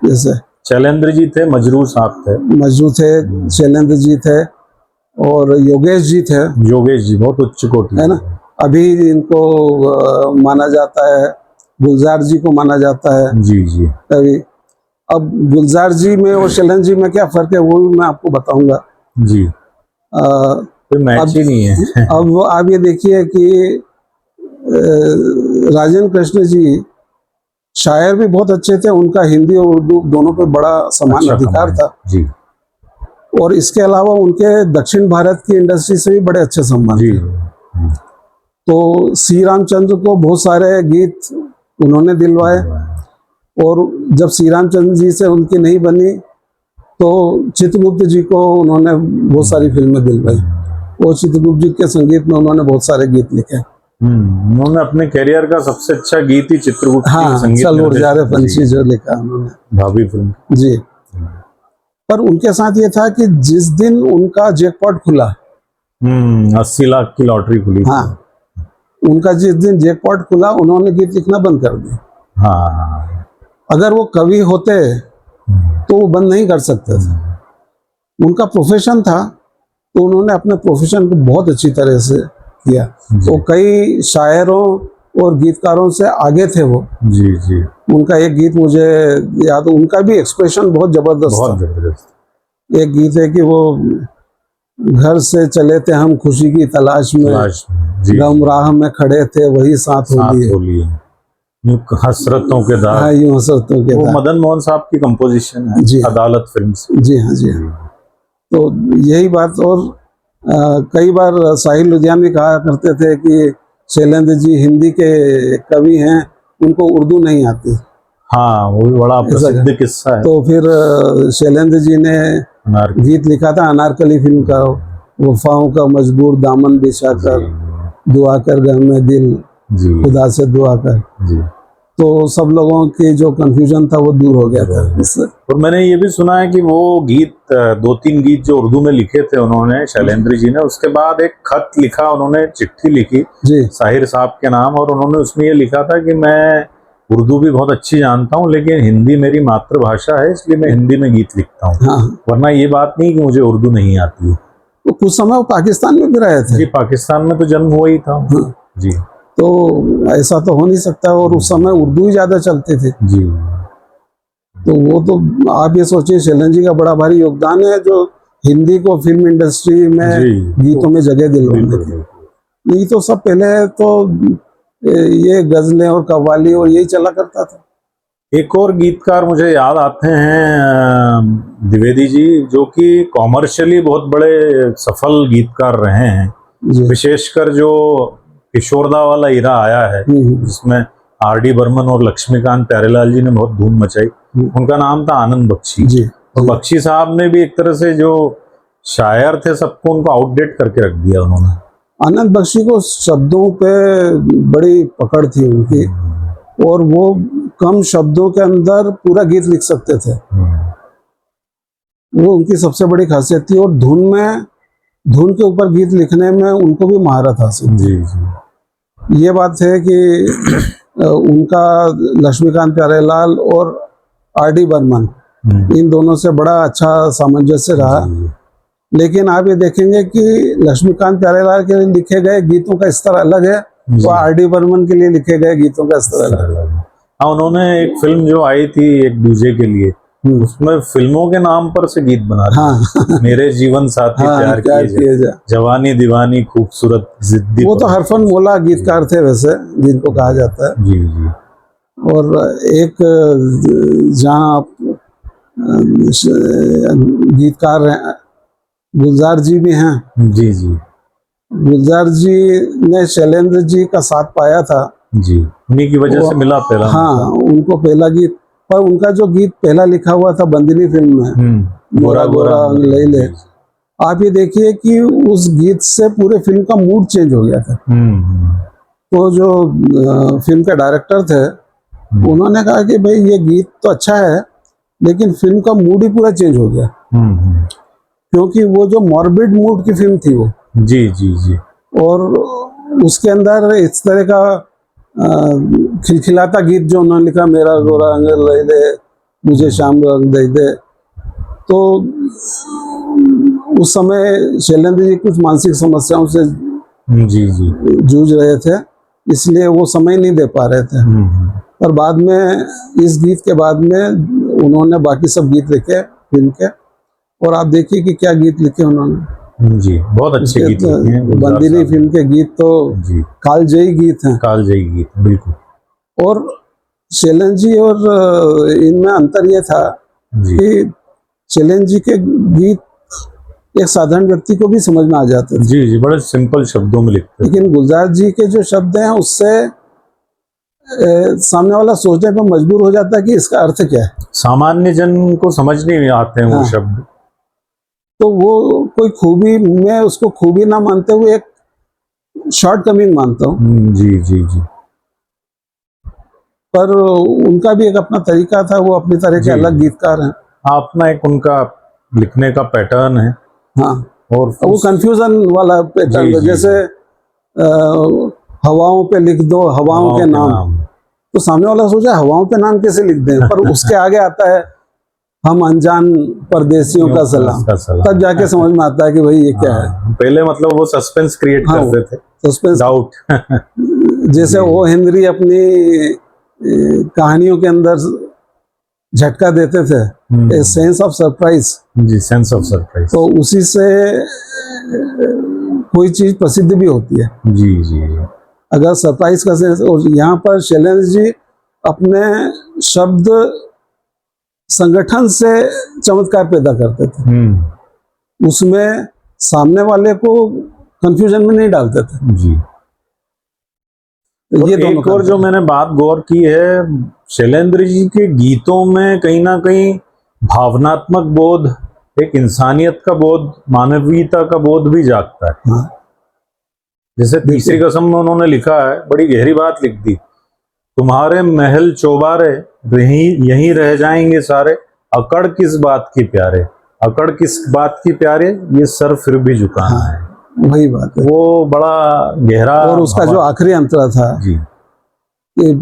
जैसे शैलेंद्र जी थे, मजरूह साहब थे, मजरूह थे, शैलेंद्र जी थे और योगेश जी थे। योगेश जी बहुत उच्च कोटि है ना। अभी इनको माना जाता है, गुलजार जी को माना जाता है। जी जी। कवि। अब गुलजार जी में और शैलेंद्र जी में क्या फर्क है वो भी मैं आपको बताऊंगा। जी। कोई मैच ही नहीं है। अब आप ये देखिए कि राजेंद्र कृष्ण जी शायर भी बहुत अच्छे थे, उनका हिंदी और उर्दू दोनों पे बड़ा समान अधिकार था। जी। और इसके अलावा उनके दक्षिण भारत की इंडस्ट्री से भी बड़े अच्छे संबंध थे। तो श्री रामचंद्र को बहुत सारे गीत उन्होंने दिलवाए, और जब श्री रामचंद्र जी से उनकी नहीं बनी तो चित्रगुप्त जी को उन्होंने बहुत सारी फिल्में दिलवाई, और चित्रगुप्त जी के संगीत में उन्होंने बहुत सारे गीत लिखे। उन्होंने अपने करियर का सबसे अच्छा गीत ही चित्रगुप्त हाँ, संगीत चल उड़ जा रे पंछी जो लिखा उन्होंने, भाभी फिल्म। जी। पर उनके साथ ये था कि जिस दिन उनका जैकपॉट खुला, 80 लाख की लॉटरी खुली। हाँ, उनका जिस दिन जैकपॉट खुला उन्होंने गीत लिखना बंद कर दिया। हाँ। अगर वो कवि होते तो वो बंद नहीं कर सकते थे। उनका प्रोफेशन था, तो उन्होंने अपने प्रोफेशन को बहुत अच्छी तरह से किया। तो कई शायरों और गीतकारों से आगे थे वो। जी जी। उनका एक गीत मुझे याद, उनका भी एक्सप्रेशन बहुत जबरदस्त था। एक गीत है कि वो घर से चले थे हम खुशी की तलाश में, गम राह में खड़े थे वही साथ होली, हसरतों के दाग। हाँ, यूं हसरतों के दाग। वो मदन मोहन साहब की कंपोजिशन है जी, अदालत फिल्म से। जी हाँ, जी हाँ। तो यही बात। और कई बार साहिल लुधियानवी कहा करते थे कि शैलेंद्र जी हिंदी के कवि हैं उनको उर्दू नहीं आती। हाँ, वो भी बड़ा प्रसिद्ध किस्सा है। तो फिर शैलेंद्र जी ने अनारकली। गीत लिखा था अनारकली फिल्म का, वफाओं का मजबूर दामन बिछा कर, दुआ कर घर में दिल जी खुदा से दुआ कर। जी। तो सब लोगों की जो कंफ्यूजन था वो दूर हो गया था इससे। और मैंने ये भी सुना है कि वो गीत, 2-3 गीत जो उर्दू में लिखे थे उन्होंने, शैलेंद्र जी ने, उसके बाद एक खत लिखा, उन्होंने चिट्ठी लिखी जी साहिर साहब के नाम, और उन्होंने उसमें ये लिखा था कि मैं उर्दू भी बहुत अच्छी जानता हूँ, लेकिन हिंदी मेरी मातृभाषा है, इसलिए मैं हिंदी में गीत लिखता हूँ। हाँ, वरना ये बात नहीं कि मुझे उर्दू नहीं आती है। तो कुछ समय वो पाकिस्तान में भी रहे थे। जी, पाकिस्तान में तो जन्म हुआ ही था। हाँ, जी तो ऐसा तो हो नहीं सकता, और उस समय उर्दू ही ज्यादा चलती थी। जी। तो वो तो आप ये सोचिए, शैलेंद्र जी का बड़ा भारी योगदान है जो हिंदी को फिल्म इंडस्ट्री में जी। गीतों में जगह दिलवाने बिल्कुल की। बिल्कुल। नहीं तो सब पहले तो ये गजलें और कव्वाली और यही चला करता था। एक और गीतकार मुझे याद आते हैं, द्विवेदी जी, जो कि कॉमर्शियली बहुत बड़े सफल गीतकार रहे हैं, जी विशेषकर जो किशोरदा वाला इरा आया है जिसमें आर.डी. बर्मन और लक्ष्मीकांत प्यारेलाल जी ने बहुत धूम मचाई। उनका नाम था आनंद बख्शी। जी। और बख्शी साहब ने भी एक तरह से जो शायर थे सबको उनको आउटडेट करके रख दिया उन्होंने। आनंद बख्शी को शब्दों पे बड़ी पकड़ थी उनकी, और वो कम शब्दों के अंदर पूरा गीत लिख सकते थे। वो उनकी सबसे बड़ी खासियत थी। और धुन के ऊपर गीत लिखने में उनको भी महारत हासिल थी। जी जी। ये बात है कि उनका लक्ष्मीकांत प्यारेलाल और आर.डी. बर्मन, इन दोनों से बड़ा अच्छा सामंजस्य रहा। लेकिन आप ये देखेंगे कि लक्ष्मीकांत प्यारेलाल के लिए लिखे गए गीतों का स्तर अलग है, और आर.डी. बर्मन के लिए लिखे गए गीतों का स्तर अलग है। हाँ, उन्होंने एक फिल्म जो आई थी एक दूजे के लिए, उसमें फिल्मों के नाम पर से गीत बना दिए। हाँ मेरे जीवन साथी हाँ, प्यार किए जा, जवानी दीवानी खूबसूरत जिद्दी। वो तो हरफन मौला गीतकार थे वैसे, जिनको कहा जाता है। जी जी। और एक जहाँ गीतकार हैं, गुलजार जी भी हैं। जी जी। गुलजार जी ने शैलेंद्र जी का साथ पाया था। जी, उन्हीं की वजह से मिला पहला। हाँ, उनको पहला गीत, पर उनका जो गीत पहला लिखा हुआ था बंदिनी फिल्म में, गोरा गोरा अंग ले ले, आप ये देखिए कि उस गीत से पूरे फिल्म का मूड चेंज हो गया था। तो जो फिल्म के डायरेक्टर थे उन्होंने कहा कि भाई ये गीत तो अच्छा है, लेकिन फिल्म का मूड ही पूरा चेंज हो गया, क्योंकि वो जो मॉर्बिड मूड की फिल्म थी वो। जी जी जी। और उसके अंदर इस तरह का खिलखिलाता गीत जो उन्होंने लिखा, मेरा गोरा अंग ले दे मुझे शाम रंग दे दे, तो उस समय शैलेंद्र जी कुछ मानसिक समस्याओं से जी जी जूझ रहे थे, इसलिए वो समय नहीं दे पा रहे थे। पर बाद में इस गीत के बाद में उन्होंने बाकी सब गीत लिखे फिल्म के, और आप देखिए कि क्या गीत लिखे उन्होंने। जी, बहुत अच्छे गीत लिखे हैं। बंदिनी फिल्म के गीत तो जी कालजयी गीत हैं, कालजयी गीत बिल्कुल। और शैलेंद्र जी और इनमें अंतर ये था कि शैलेंद्र जी के गीत एक साधारण व्यक्ति को भी समझ में आ जाते थे। जी जी, बड़े सिंपल शब्दों में लिखते हैं। लेकिन गुलजार जी के जो शब्द हैं उससे सामने वाला सोचने पर मजबूर हो जाता है कि इसका अर्थ क्या है। सामान्य जन को समझ नहीं आते हैं वो शब्द। तो वो कोई खूबी, मैं उसको खूबी ना मानते हुए एक शॉर्टकमिंग मानता हूँ। जी जी जी। पर उनका भी एक अपना तरीका था, वो अपनी तरह के अलग गीतकार हैं। अपना एक उनका लिखने का पैटर्न है। हाँ, और वो कंफ्यूजन वाला पैटर्न है, जैसे हवाओं पे लिख दो हवाओं के नाम, तो सामने वाला सोचा हवाओं पे नाम कैसे लिख दें, पर उसके आगे आता है हम अनजान परदेसियों का सलाम, तब जाके समझ में आता है कि भाई ये क्या है। पहले मतलब वो सस्पेंस क्रिएट करते थे, सस्पेंस, डाउट। जैसे ओ हेनरी अपनी कहानियों के अंदर झटका देते थे, ए सेंस ऑफ सरप्राइज। जी, सेंस ऑफ सरप्राइज। तो उसी से कोई चीज प्रसिद्ध भी होती है। जी जी। अगर सरप्राइज का सेंस, और यहाँ पर शैलेंद्र जी अपने शब्द संगठन से चमत्कार पैदा करते थे, उसमें सामने वाले को कंफ्यूजन में नहीं डालते थे। जी। तो ये दोनों एक और जो मैंने बात गौर की है, शैलेंद्र जी के गीतों में कहीं ना कहीं भावनात्मक बोध, एक इंसानियत का बोध, मानवीयता का बोध भी जागता है। हाँ, जैसे तीसरी कसम में उन्होंने लिखा है, बड़ी गहरी बात लिख दी, तुम्हारे महल चौबारे यहीं रह जाएंगे सारे, अकड़ किस बात की प्यारे, अकड़ किस बात की प्यारे, ये सर फिर भी झुकाना हाँ, है। वही बात है। वो बड़ा गहरा। और उसका जो आखिरी अंतरा था जी, कि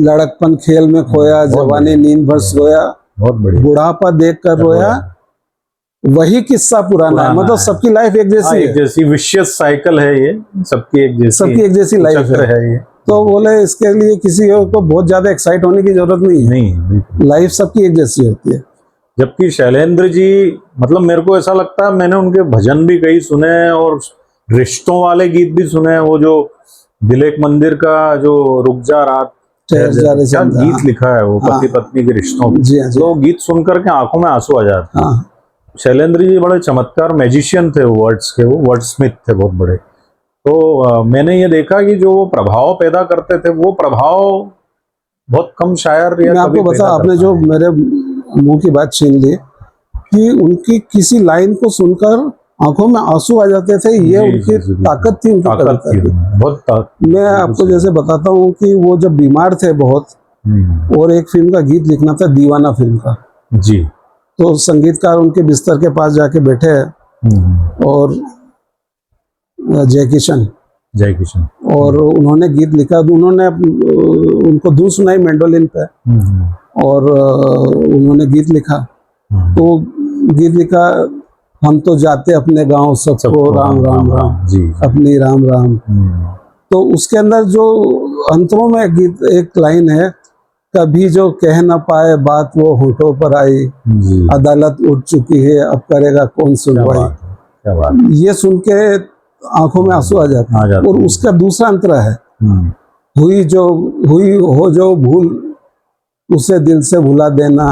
लड़कपन खेल में खोया, जवानी नींद भर सोया, बहुत बढ़िया। बुढ़ापा देख कर रोया, वही किस्सा पुराना है। मतलब सबकी लाइफ एक जैसी एक है, जैसी विशियस साइकिल है ये, सबकी एक जैसी लाइफ चक्र है ये। तो बोले इसके लिए किसी को बहुत ज्यादा एक्साइट होने की जरूरत नहीं है, नहीं, लाइफ सबकी एक जैसी होती है। जबकि शैलेंद्र जी, मतलब मेरे को ऐसा लगता है, मैंने उनके भजन भी कई सुने हैं और रिश्तों वाले गीत भी सुने हैं। वो जो दिल एक मंदिर का जो रुक जा रात ठहर जा रे क्या चंदा, गीत लिखा है वो, पति पत्नी के रिश्तों में। जी हाँ, जी तो गीत सुन करके आंखों में आंसू आ जाते। हाँ, शैलेंद्र जी बड़े चमत्कार मैजिशियन थे, वो वर्ड्स के, वो वर्ड स्मिथ थे बहुत बड़े। तो मैंने ये देखा कि जो वो प्रभाव पैदा करते थे, वो प्रभाव बहुत कम शायर या मैं कभी आपको बता, आपने जो मेरे मुंह की बात छीन ली कि उनकी किसी लाइन को सुनकर आंखों में आंसू आ जाते थे, ये उनकी ताकत थी, उनकी कविता की। बहुत मैं आपको जैसे बताता हूँ कि वो जब बीमार थे बहुत, और एक फिल्म का गीत लिखना था, दीवाना फिल्म का। जी। तो संगीतकार उनके बिस्तर के पास जाके बैठे और जय किशन, और उन्होंने गीत लिखा। तो उन्होंने उनको धुन सुनाई मैंडोलिन पे, और उन्होंने गीत लिखा। तो गीत लिखा, हम तो जाते अपने गांव सबको राम राम राम, जी, अपनी राम राम। तो उसके अंदर जो अंतरों में गीत एक लाइन है, कभी जो कह न पाए बात वो होठों पर आई, अदालत उठ चुकी है अब करेगा कौन सुनवाई। ये सुन के आंखों में आंसू आ जाते हैं। और उसका दूसरा अंतरा है, हुई हो जो भूल उसे दिल से भुला देना,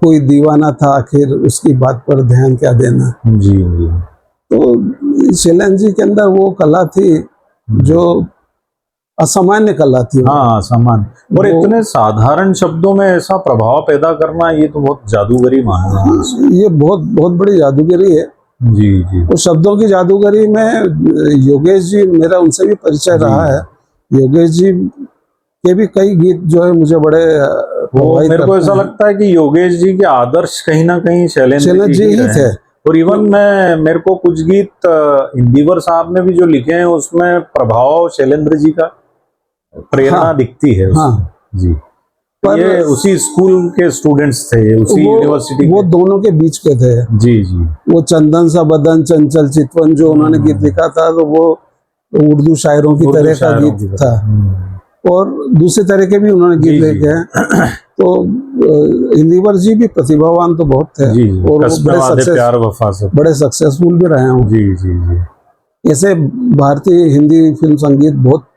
कोई दीवाना था आखिर उसकी बात पर ध्यान क्या देना। जी। तो शैलेंद्र जी के अंदर वो कला थी जो असामान्य कला थी। हाँ, असामान्य। और इतने साधारण शब्दों में ऐसा प्रभाव पैदा करना, ये तो बहुत जादूगरी मानना। ये बहुत बहुत बड़ी जादूगरी है। जी। और शब्दों की जादूगरी में योगेश जी, मेरा उनसे भी परिचय रहा है। योगेश जी के भी कई गीत जो है मुझे बड़े मेरे को ऐसा लगता है कि योगेश जी के आदर्श कहीं ना कहीं शैलेंद्र जी ही थे। और इवन मेरे को कुछ गीत इंदिवर साहब ने भी जो लिखे हैं, उसमें प्रभाव शैलेंद्र जी का प्रेरणा दिखती है। जी। पर ये उसी स्कूल के स्टूडेंट्स थे, उसी यूनिवर्सिटी, वो दोनों के बीच के थे। जी। वो चंदन सा बदन चंचल चितवन जो उन्होंने गीत लिखा था, तो वो उर्दू शायरों की तरह का गीत था। और दूसरे तरह के भी उन्होंने गीत लिखे हैं। तो इंदिवर जी भी प्रतिभावान तो बहुत थे, और बड़े सक्सेसफुल भी रहे हैं। जी। ऐसे भारतीय हिंदी फिल्म संगीत बहुत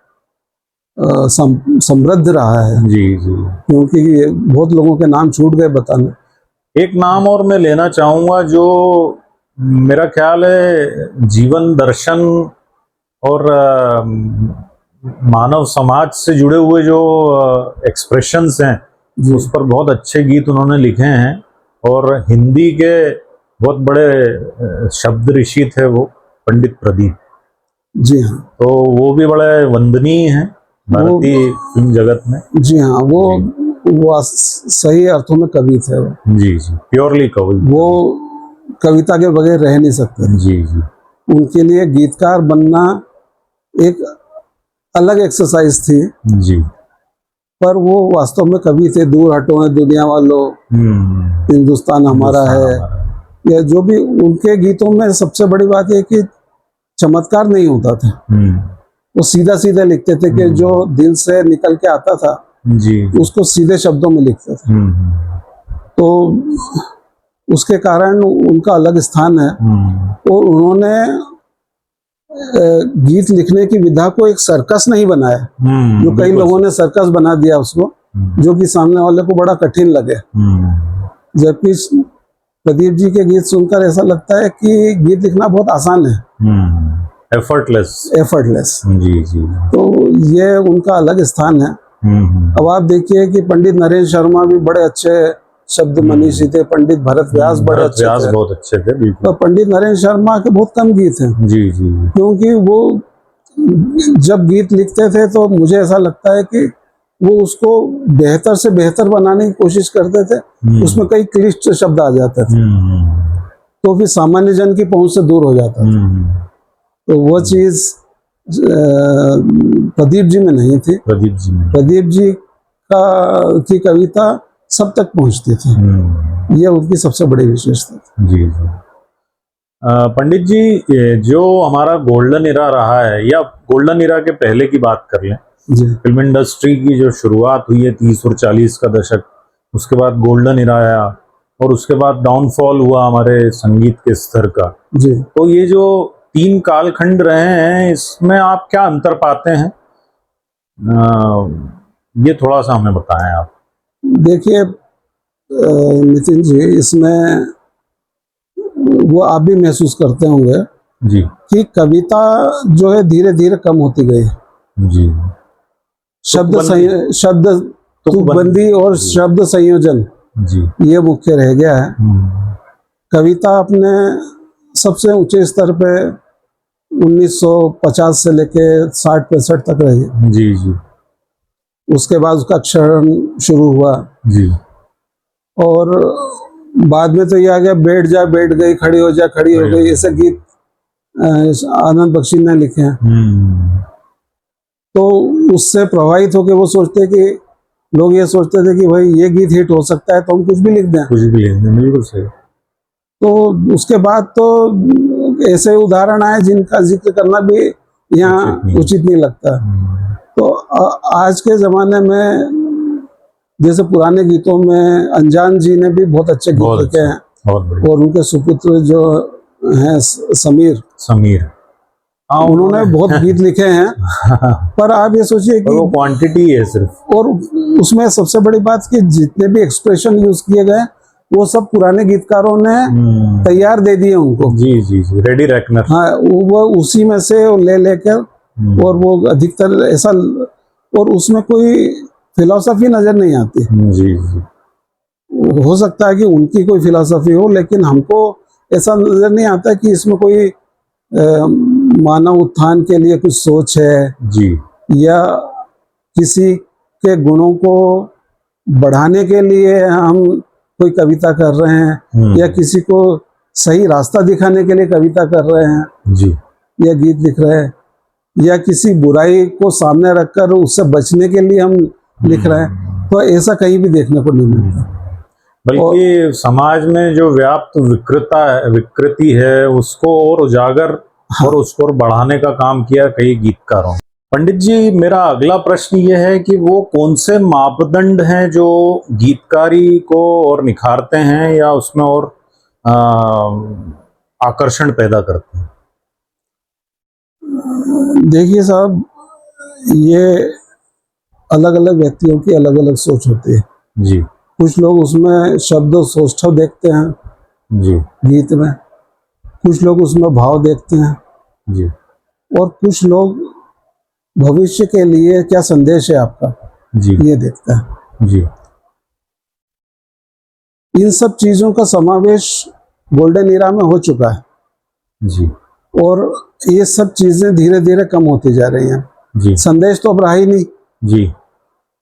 समृद्ध रहा है। जी। क्योंकि बहुत लोगों के नाम छूट गए बताने। एक नाम और मैं लेना चाहूंगा, जो मेरा ख्याल है जीवन दर्शन और मानव समाज से जुड़े हुए जो एक्सप्रेशंस हैं, उस पर बहुत अच्छे गीत उन्होंने लिखे हैं। और हिंदी के बहुत बड़े शब्द ऋषि थे वो, पंडित प्रदीप। जी हाँ। तो वो भी बड़े वंदनीय हैं भारतीय फिल्म जगत में। जी हाँ, वो सही अर्थों में कवि थे वो। जी। प्योरली कवि। वो कविता के बगैर रह नहीं सकते। जी। उनके लिए गीतकार बनना एक अलग एक्सरसाइज थी। जी। पर वो वास्तव में कवि थे। दूर हटो है दुनिया वालों, हिंदुस्तान हमारा है, या जो भी उनके गीतों में सबसे बड़ी बात है कि चमत्कार नहीं होता था। वो सीधा सीधा लिखते थे कि जो दिल से निकल के आता था, जी, उसको सीधे शब्दों में लिखते थे। तो उसके कारण उनका अलग स्थान है। और उन्होंने गीत लिखने की विधा को एक सर्कस नहीं बनाया, जो कई लोगों ने सर्कस बना दिया उसको, जो कि सामने वाले को बड़ा कठिन लगे। जबकि प्रदीप जी के गीत सुनकर ऐसा लगता है कि गीत लिखना बहुत आसान है। एफर्टलेस। एफर्टलेस। जी जी। तो ये उनका अलग स्थान है। अब आप देखिए कि पंडित नरेंद्र शर्मा भी बड़े अच्छे शब्द मनीषी थे, पंडित भरत व्यास बड़े भरत अच्छे व्यास थे। बहुत अच्छे थे, तो बिल्कुल। पंडित नरेंद्र शर्मा के बहुत कम गीत हैं, जी जी जी। क्योंकि वो जब गीत लिखते थे तो मुझे ऐसा लगता है कि वो उसको बेहतर से बेहतर बनाने की कोशिश करते थे। उसमें कई क्लिष्ट शब्द आ जाते थे, तो फिर सामान्य जन की पहुंच से दूर हो जाता था। तो वो चीज प्रदीप जी में नहीं थी। प्रदीप जी में। प्रदीप जी की कविता सब तक पहुंचती थी, ये उनकी सबसे बड़ी विशेषता थी। जी जी। पंडित जी, ये जो हमारा गोल्डन इरा रहा है, या गोल्डन इरा के पहले की बात कर लें, जी फिल्म इंडस्ट्री की जो शुरुआत हुई है 30 और 40 का दशक, उसके बाद गोल्डन इरा आया और उसके बाद डाउनफॉल हुआ हमारे संगीत के स्तर का। जी। तो ये जो 3 कालखंड रहे हैं, इसमें आप क्या अंतर पाते हैं? ये थोड़ा सा हमें बताएं आप। देखिए नितिन जी, इसमें वो आप भी महसूस करते होंगे जी कि कविता जो है धीरे धीरे कम होती गई। जी। शब्द तुकबंदी और शब्द संयोजन, जी, ये मुख्य रह गया है। कविता अपने सबसे ऊंचे स्तर पे 1950 से लेके 60-65 तक रही। जी जी। उसके बाद उसका क्षरण शुरू हुआ जी। और बाद में तो ये आ गया बैठ जा बैठ गई, खड़ी हो जा खड़ी हो गई, ऐसे गीत आनंद बख्शी ने लिखे हैं। तो उससे प्रभावित होकर वो सोचते कि लोग ये सोचते थे कि भाई ये गीत हिट हो सकता है तो हम कुछ भी लिख दें। कुछ भी लिख दें, बिल्कुल सही। तो उसके बाद तो ऐसे उदाहरण आए जिनका जिक्र करना भी यहाँ उचित नहीं लगता। तो आज के ज़माने में जैसे पुराने गीतों में अनजान जी ने भी बहुत अच्छे गीत लिखे हैं, और उनके सुपुत्र जो हैं समीर, उन्होंने बहुत गीत लिखे हैं। पर आप ये सोचिए कि वो क्वांटिटी है सिर्फ, और उसमें सबसे बड़ी बात कि जितने भी एक्सप्रेशन यूज किए गए वो सब पुराने गीतकारों ने तैयार दे दिए उनको। जी जी जी, रेडी रैकनर। हाँ, वो उसी में से ले लेकर, और वो अधिकतर ऐसा, और उसमें कोई फिलॉसफी नजर नहीं आती। जी जी। हो सकता है कि उनकी कोई फिलॉसफी हो, लेकिन हमको ऐसा नजर नहीं आता कि इसमें कोई मानव उत्थान के लिए कुछ सोच है जी, या किसी के गुणों को बढ़ाने के लिए हम कोई कविता कर रहे हैं, या किसी को सही रास्ता दिखाने के लिए कविता कर रहे हैं जी, या गीत लिख रहे हैं, या किसी बुराई को सामने रखकर उससे बचने के लिए हम लिख रहे हैं। तो ऐसा कहीं भी देखने को नहीं मिलता। बल्कि समाज में जो व्याप्त विकृति है उसको और उजागर और उसको और बढ़ाने का काम किया कई गीतकारों। पंडित जी, मेरा अगला प्रश्न ये है कि वो कौन से मापदंड हैं जो गीतकारी को और निखारते हैं या उसमें और आकर्षण पैदा करते हैं? देखिए साहब, ये अलग अलग व्यक्तियों की अलग अलग सोच होती है। जी। कुछ लोग उसमें शब्द सौष्ठव देखते हैं जी। गीत में, कुछ लोग उसमें भाव देखते हैं जी, और कुछ लोग भविष्य के लिए क्या संदेश है आपका, जी, ये देखते हैं। जी। इन सब चीजों का समावेश गोल्डन ईरा में हो चुका है, जी, और ये सब चीजें धीरे धीरे कम होती जा रही हैं। जी। संदेश तो अब रहा ही नहीं, जी,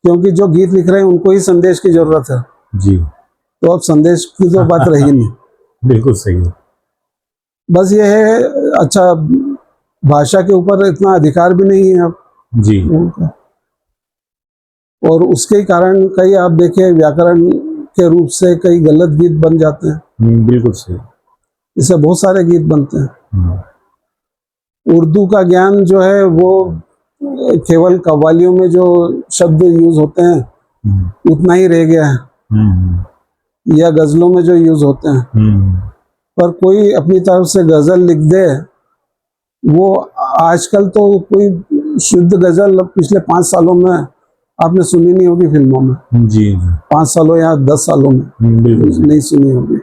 क्योंकि जो गीत लिख रहे हैं उनको ही संदेश की जरूरत है। जी। तो अब संदेश की तो बात रही नहीं। बिल्कुल सही है। बस ये है, अच्छा, भाषा के ऊपर इतना अधिकार भी नहीं है अब जी, उनका, और उसके कारण कई आप देखें व्याकरण के रूप से कई गलत गीत बन जाते हैं। बिल्कुल सही। इससे बहुत सारे गीत बनते हैं। उर्दू का ज्ञान जो है वो केवल कव्वालियों में जो शब्द यूज होते हैं उतना ही रह गया है, या गजलों में जो यूज होते हैं। पर कोई अपनी तरफ से गजल लिख दे, वो आजकल तो कोई शुद्ध गजल पिछले 5 सालों में आपने सुनी नहीं होगी फिल्मों में। जी, 5 सालों या 10 सालों में नहीं सुनी होगी।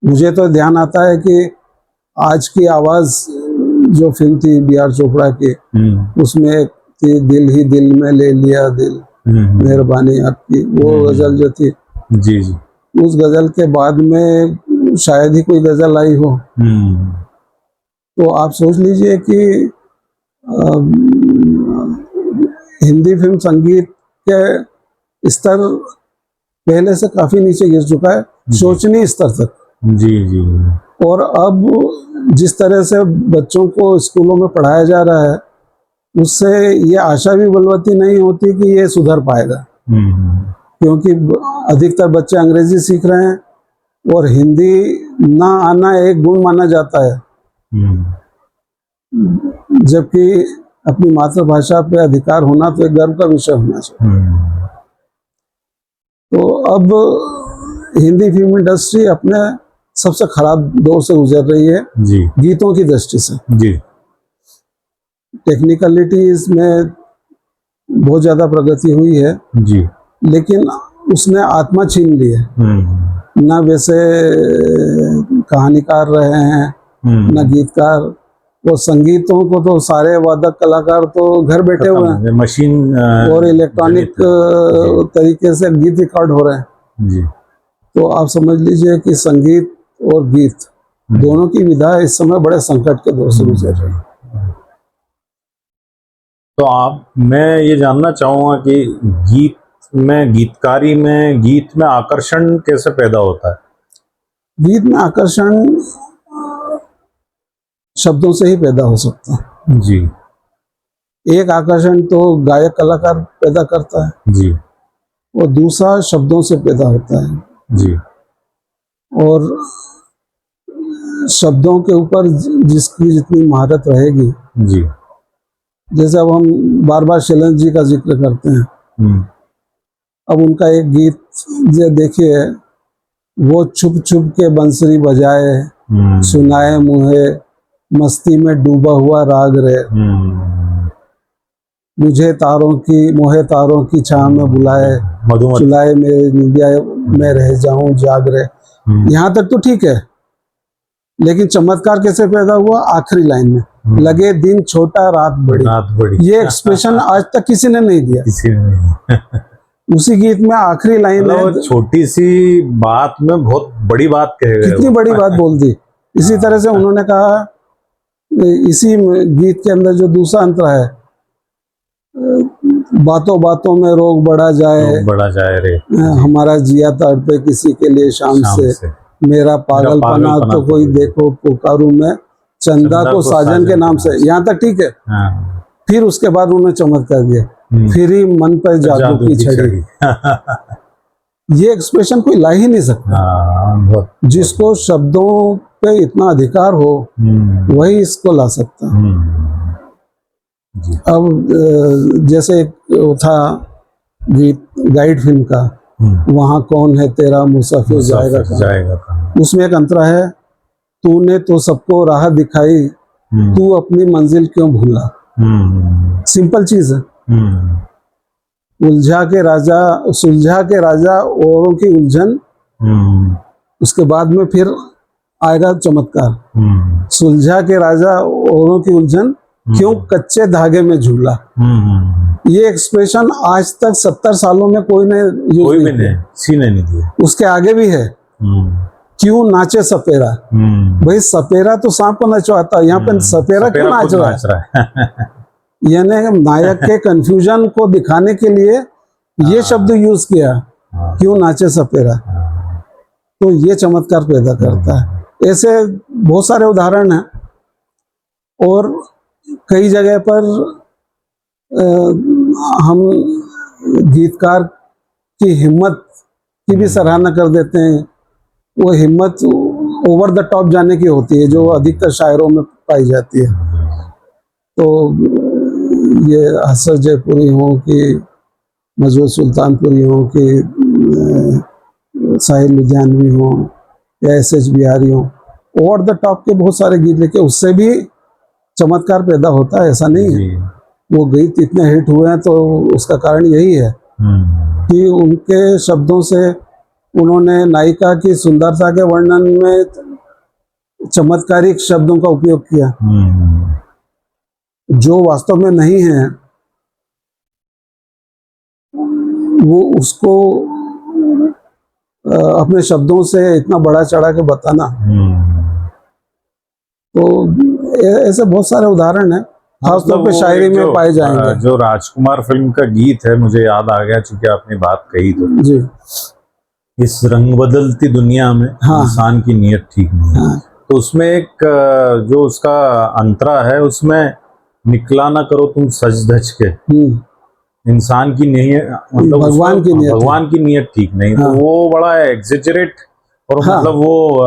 मुझे तो ध्यान आता है कि आज की आवाज जो फिल्म थी बी आर चोपड़ा की, उसमें एक थी दिल ही दिल में ले लिया दिल, मेहरबानी आपकी, वो गजल जो थी, जी जी, उस गजल के बाद में शायद ही कोई गजल आई हो। तो आप सोच लीजिए कि हिंदी फिल्म संगीत के स्तर पहले से काफी नीचे गिर चुका है, सोचनीय स्तर तक। जी जी, और अब जिस तरह से बच्चों को स्कूलों में पढ़ाया जा रहा है, उससे ये आशा भी बलवती नहीं होती कि ये सुधर पाएगा, क्योंकि अधिकतर बच्चे अंग्रेजी सीख रहे हैं और हिंदी ना आना एक गुण माना जाता है, जबकि अपनी मातृभाषा पे अधिकार होना तो एक गर्व का विषय होना चाहिए। तो अब हिंदी फिल्म इंडस्ट्री अपने सबसे खराब दौर से गुजर रही है जी, गीतों की दृष्टि से। जी, टेक्निकलिटीज में बहुत ज्यादा प्रगति हुई है जी, लेकिन उसने आत्मा छीन ली है। न वैसे कहानीकार रहे हैं, न गीतकार। वो संगीतों को तो सारे वादक कलाकार तो घर बैठे हुए हैं, मशीन और इलेक्ट्रॉनिक तरीके से गीत रिकॉर्ड हो रहे हैं जी। तो आप समझ लीजिए कि संगीत और गीत दोनों की विधा इस समय बड़े संकट के दौर से गुजर रही है। तो मैं ये जानना चाहूंगा कि गीत में, गीतकारी में, गीत में आकर्षण कैसे पैदा होता है? गीत में आकर्षण शब्दों से ही पैदा हो सकता है जी। एक आकर्षण तो गायक कलाकार पैदा करता है जी, और दूसरा शब्दों से पैदा होता है जी। और शब्दों के ऊपर जिसकी जितनी महारत रहेगी, जी, जैसे अब हम बार बार शैलेंद्र जी का जिक्र करते हैं, अब उनका एक गीत जो देखिए, वो छुप छुप के बंसरी बजाए, सुनाए मुझे मस्ती में डूबा हुआ राग रे, मुझे मोहे तारों की छांव में बुलाए, चुलाए मेरे निंदिया में रह जाऊं जाग रे। यहाँ तक तो ठीक है, लेकिन चमत्कार कैसे पैदा हुआ? आखिरी लाइन में, लगे दिन छोटा रात बड़ी। ये एक्सप्रेशन आज तक किसी ने नहीं दिया, किसी ने। उसी गीत में आखिरी लाइन है, छोटी सी बात में बहुत बड़ी बात कह गए, कितनी बड़ी बात बोल दी। इसी तरह से उन्होंने कहा, इसी गीत के अंदर जो दूसरा अंतर है, बातों बातों में रोग बढ़ा जाए रे, हमारा जिया तड़पे किसी के लिए शाम से, मेरा पागलपना तो कोई देखो पुकारूं मैं, चंदा को साजन के नाम से। यहाँ तक ठीक है। फिर उसके बाद उन्होंने चमत्कार दिया, फिर ही मन पर जादू की छड़ी। ये एक्सप्रेशन कोई ला ही नहीं सकता। जिसको शब्दों पे इतना अधिकार हो वही इसको ला सकता। अब जैसे एक था गीत गाइड फिल्म का, वहाँ कौन है तेरा मुसाफिर जाएगा, उसमें एक अंतरा है, तूने तो सबको राह दिखाई, तू अपनी मंजिल क्यों भूला। सिंपल चीज है। सुलझा के राजा औरों की उलझन, उसके बाद में फिर आएगा चमत्कार, सुलझा के राजा औरों की उलझन, क्यों कच्चे धागे में झूला। ये एक्सप्रेशन आज तक 70 सालों में कोई ने यूज नहीं किया। उसके आगे भी है, क्यों नाचे सपेरा। भाई सपेरा तो सांप को नचवाता, यहाँ पे सपेरा क्यों नाच रहा है? यानी नायक के कंफ्यूजन को दिखाने के लिए ये शब्द यूज किया, क्यों नाचे सपेरा। तो ये चमत्कार पैदा करता है। ऐसे बहुत सारे उदाहरण हैं और कई जगह पर हम गीतकार की हिम्मत की भी सराहना कर देते हैं। वो हिम्मत ओवर द टॉप जाने की होती है, जो अधिकतर शायरों में पाई जाती है। तो ये हसरत जयपुरी हो कि मजरूह सुल्तानपुरी हो कि साहिर लुधियानवी हो या एस.एच. बिहारी हो, ओवर द टॉप के बहुत सारे गीत लिखे, उससे भी चमत्कार पैदा होता है, ऐसा नहीं है। वो गीत इतने हिट हुए हैं तो उसका कारण यही है कि उनके शब्दों से उन्होंने नायिका की सुंदरता के वर्णन में चमत्कारिक शब्दों का उपयोग किया। जो वास्तव में नहीं है वो उसको अपने शब्दों से इतना बड़ा चढ़ा के बताना, तो ऐसे बहुत सारे उदाहरण हैं, खासतौर मतलब पे वो शायरी एक में पाए जाएंगे। जो राजकुमार फिल्म का गीत है, मुझे याद आ गया चूंकि आपने बात कही तो, जी इस रंग बदलती दुनिया में हाँ। इंसान की नीयत ठीक नहीं है। हाँ। तो उसमें एक जो उसका अंतरा है, उसमें निकला ना करो तुम सज धज के, इंसान की नीयत मतलब भगवान की नीयत, भगवान की नीयत ठीक नहीं। हाँ। तो वो बड़ा एग्जेजरेट और हाँ। मतलब वो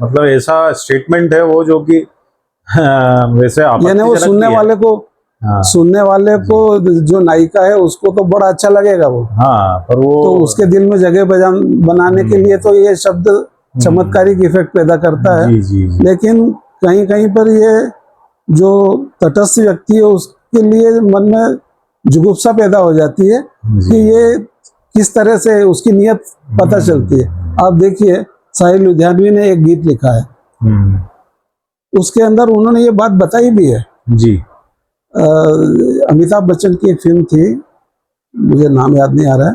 मतलब ऐसा स्टेटमेंट है वो जो कि वैसे यानी वो आपत्तिजनक भी है। हाँ। सुनने वाले को जो नायिका है उसको तो बड़ा अच्छा लगेगा वो, हाँ, पर वो तो उसके दिल में जगह बनाने के लिए तो ये शब्द चमत्कारिक इफेक्ट पैदा करता है। जी जी जी। लेकिन कहीं कहीं पर ये जो तटस्थ व्यक्ति है उसके लिए मन में जुगुप्सा पैदा हो जाती है कि ये किस तरह से उसकी नीयत पता चलती है। आप देखिए साहिल लुधियानवी ने एक गीत लिखा है, उसके अंदर उन्होंने ये बात बताई भी है जी। अमिताभ बच्चन की एक फिल्म थी, मुझे नाम याद नहीं आ रहा है,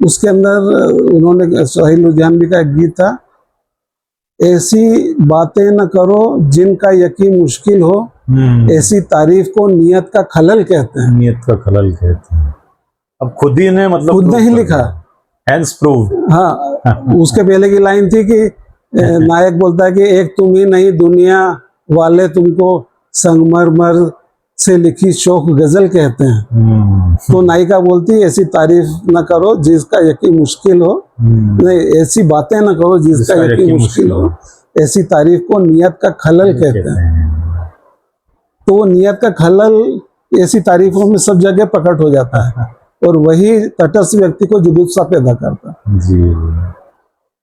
उसके अंदर उन्होंने साहिल लुधियानवी का एक गीत था, ऐसी बातें न करो जिनका यकीन मुश्किल हो, ऐसी तारीफ को नियत का खलल कहते हैं। नियत का खलल कहते हैं। अब खुद ही ने मतलब खुद ने ही लिखा, हैंस प्रूव्ड। हाँ। उसके पहले की लाइन थी कि नायक बोलता है कि एक तुम ही नहीं दुनिया वाले तुमको संगमरमर से लिखी शौक गजल कहते हैं। तो नायिका बोलती है ऐसी तारीफ न करो जिसका यकीन मुश्किल हो, नहीं ऐसी बातें न करो जिसका यकीन मुश्किल हो, ऐसी तारीफ को नियत का खलल कहते हैं। तो वो नियत का खलल ऐसी तारीफों में सब जगह प्रकट हो जाता है और वही तटस्थ व्यक्ति को जुगुप्सा पैदा करता है। जी,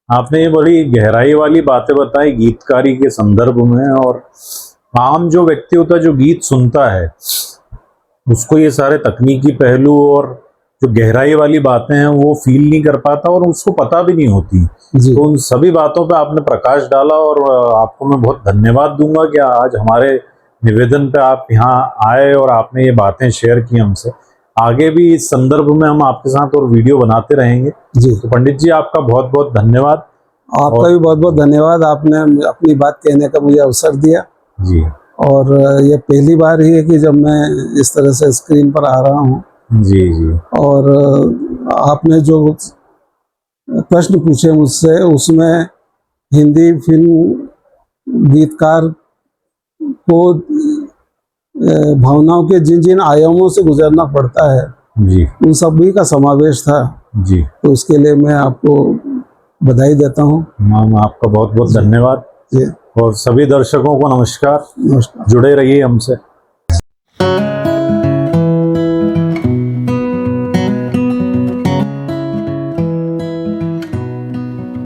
आपने ये बड़ी गहराई वाली बातें बताई गीतकारी के संदर्भ में, और आम जो व्यक्ति होता है जो गीत सुनता है उसको ये सारे तकनीकी पहलू और जो गहराई वाली बातें हैं वो फील नहीं कर पाता और उसको पता भी नहीं होती। तो उन सभी बातों पे आपने प्रकाश डाला और आपको मैं बहुत धन्यवाद दूंगा कि आज हमारे निवेदन पे आप यहाँ आए और आपने ये बातें शेयर की हमसे। आगे भी इस संदर्भ में हम आपके साथ और वीडियो बनाते रहेंगे। जी तो पंडित जी आपका बहुत बहुत धन्यवाद। आपका भी बहुत बहुत धन्यवाद, आपने अपनी बात कहने का मुझे अवसर दिया। जी, और ये पहली बार ही है कि जब मैं इस तरह से स्क्रीन पर आ रहा हूँ। जी जी। और आपने जो प्रश्न पूछे मुझसे उसमें हिंदी फिल्म गीतकार को भावनाओं के जिन जिन आयामों से गुजरना पड़ता है जी, उन सभी का समावेश था। जी, तो उसके लिए मैं आपको बधाई देता हूँ। मैम आपका बहुत बहुत धन्यवाद। जी, और सभी दर्शकों को नमस्कार। जुड़े रहिए हमसे।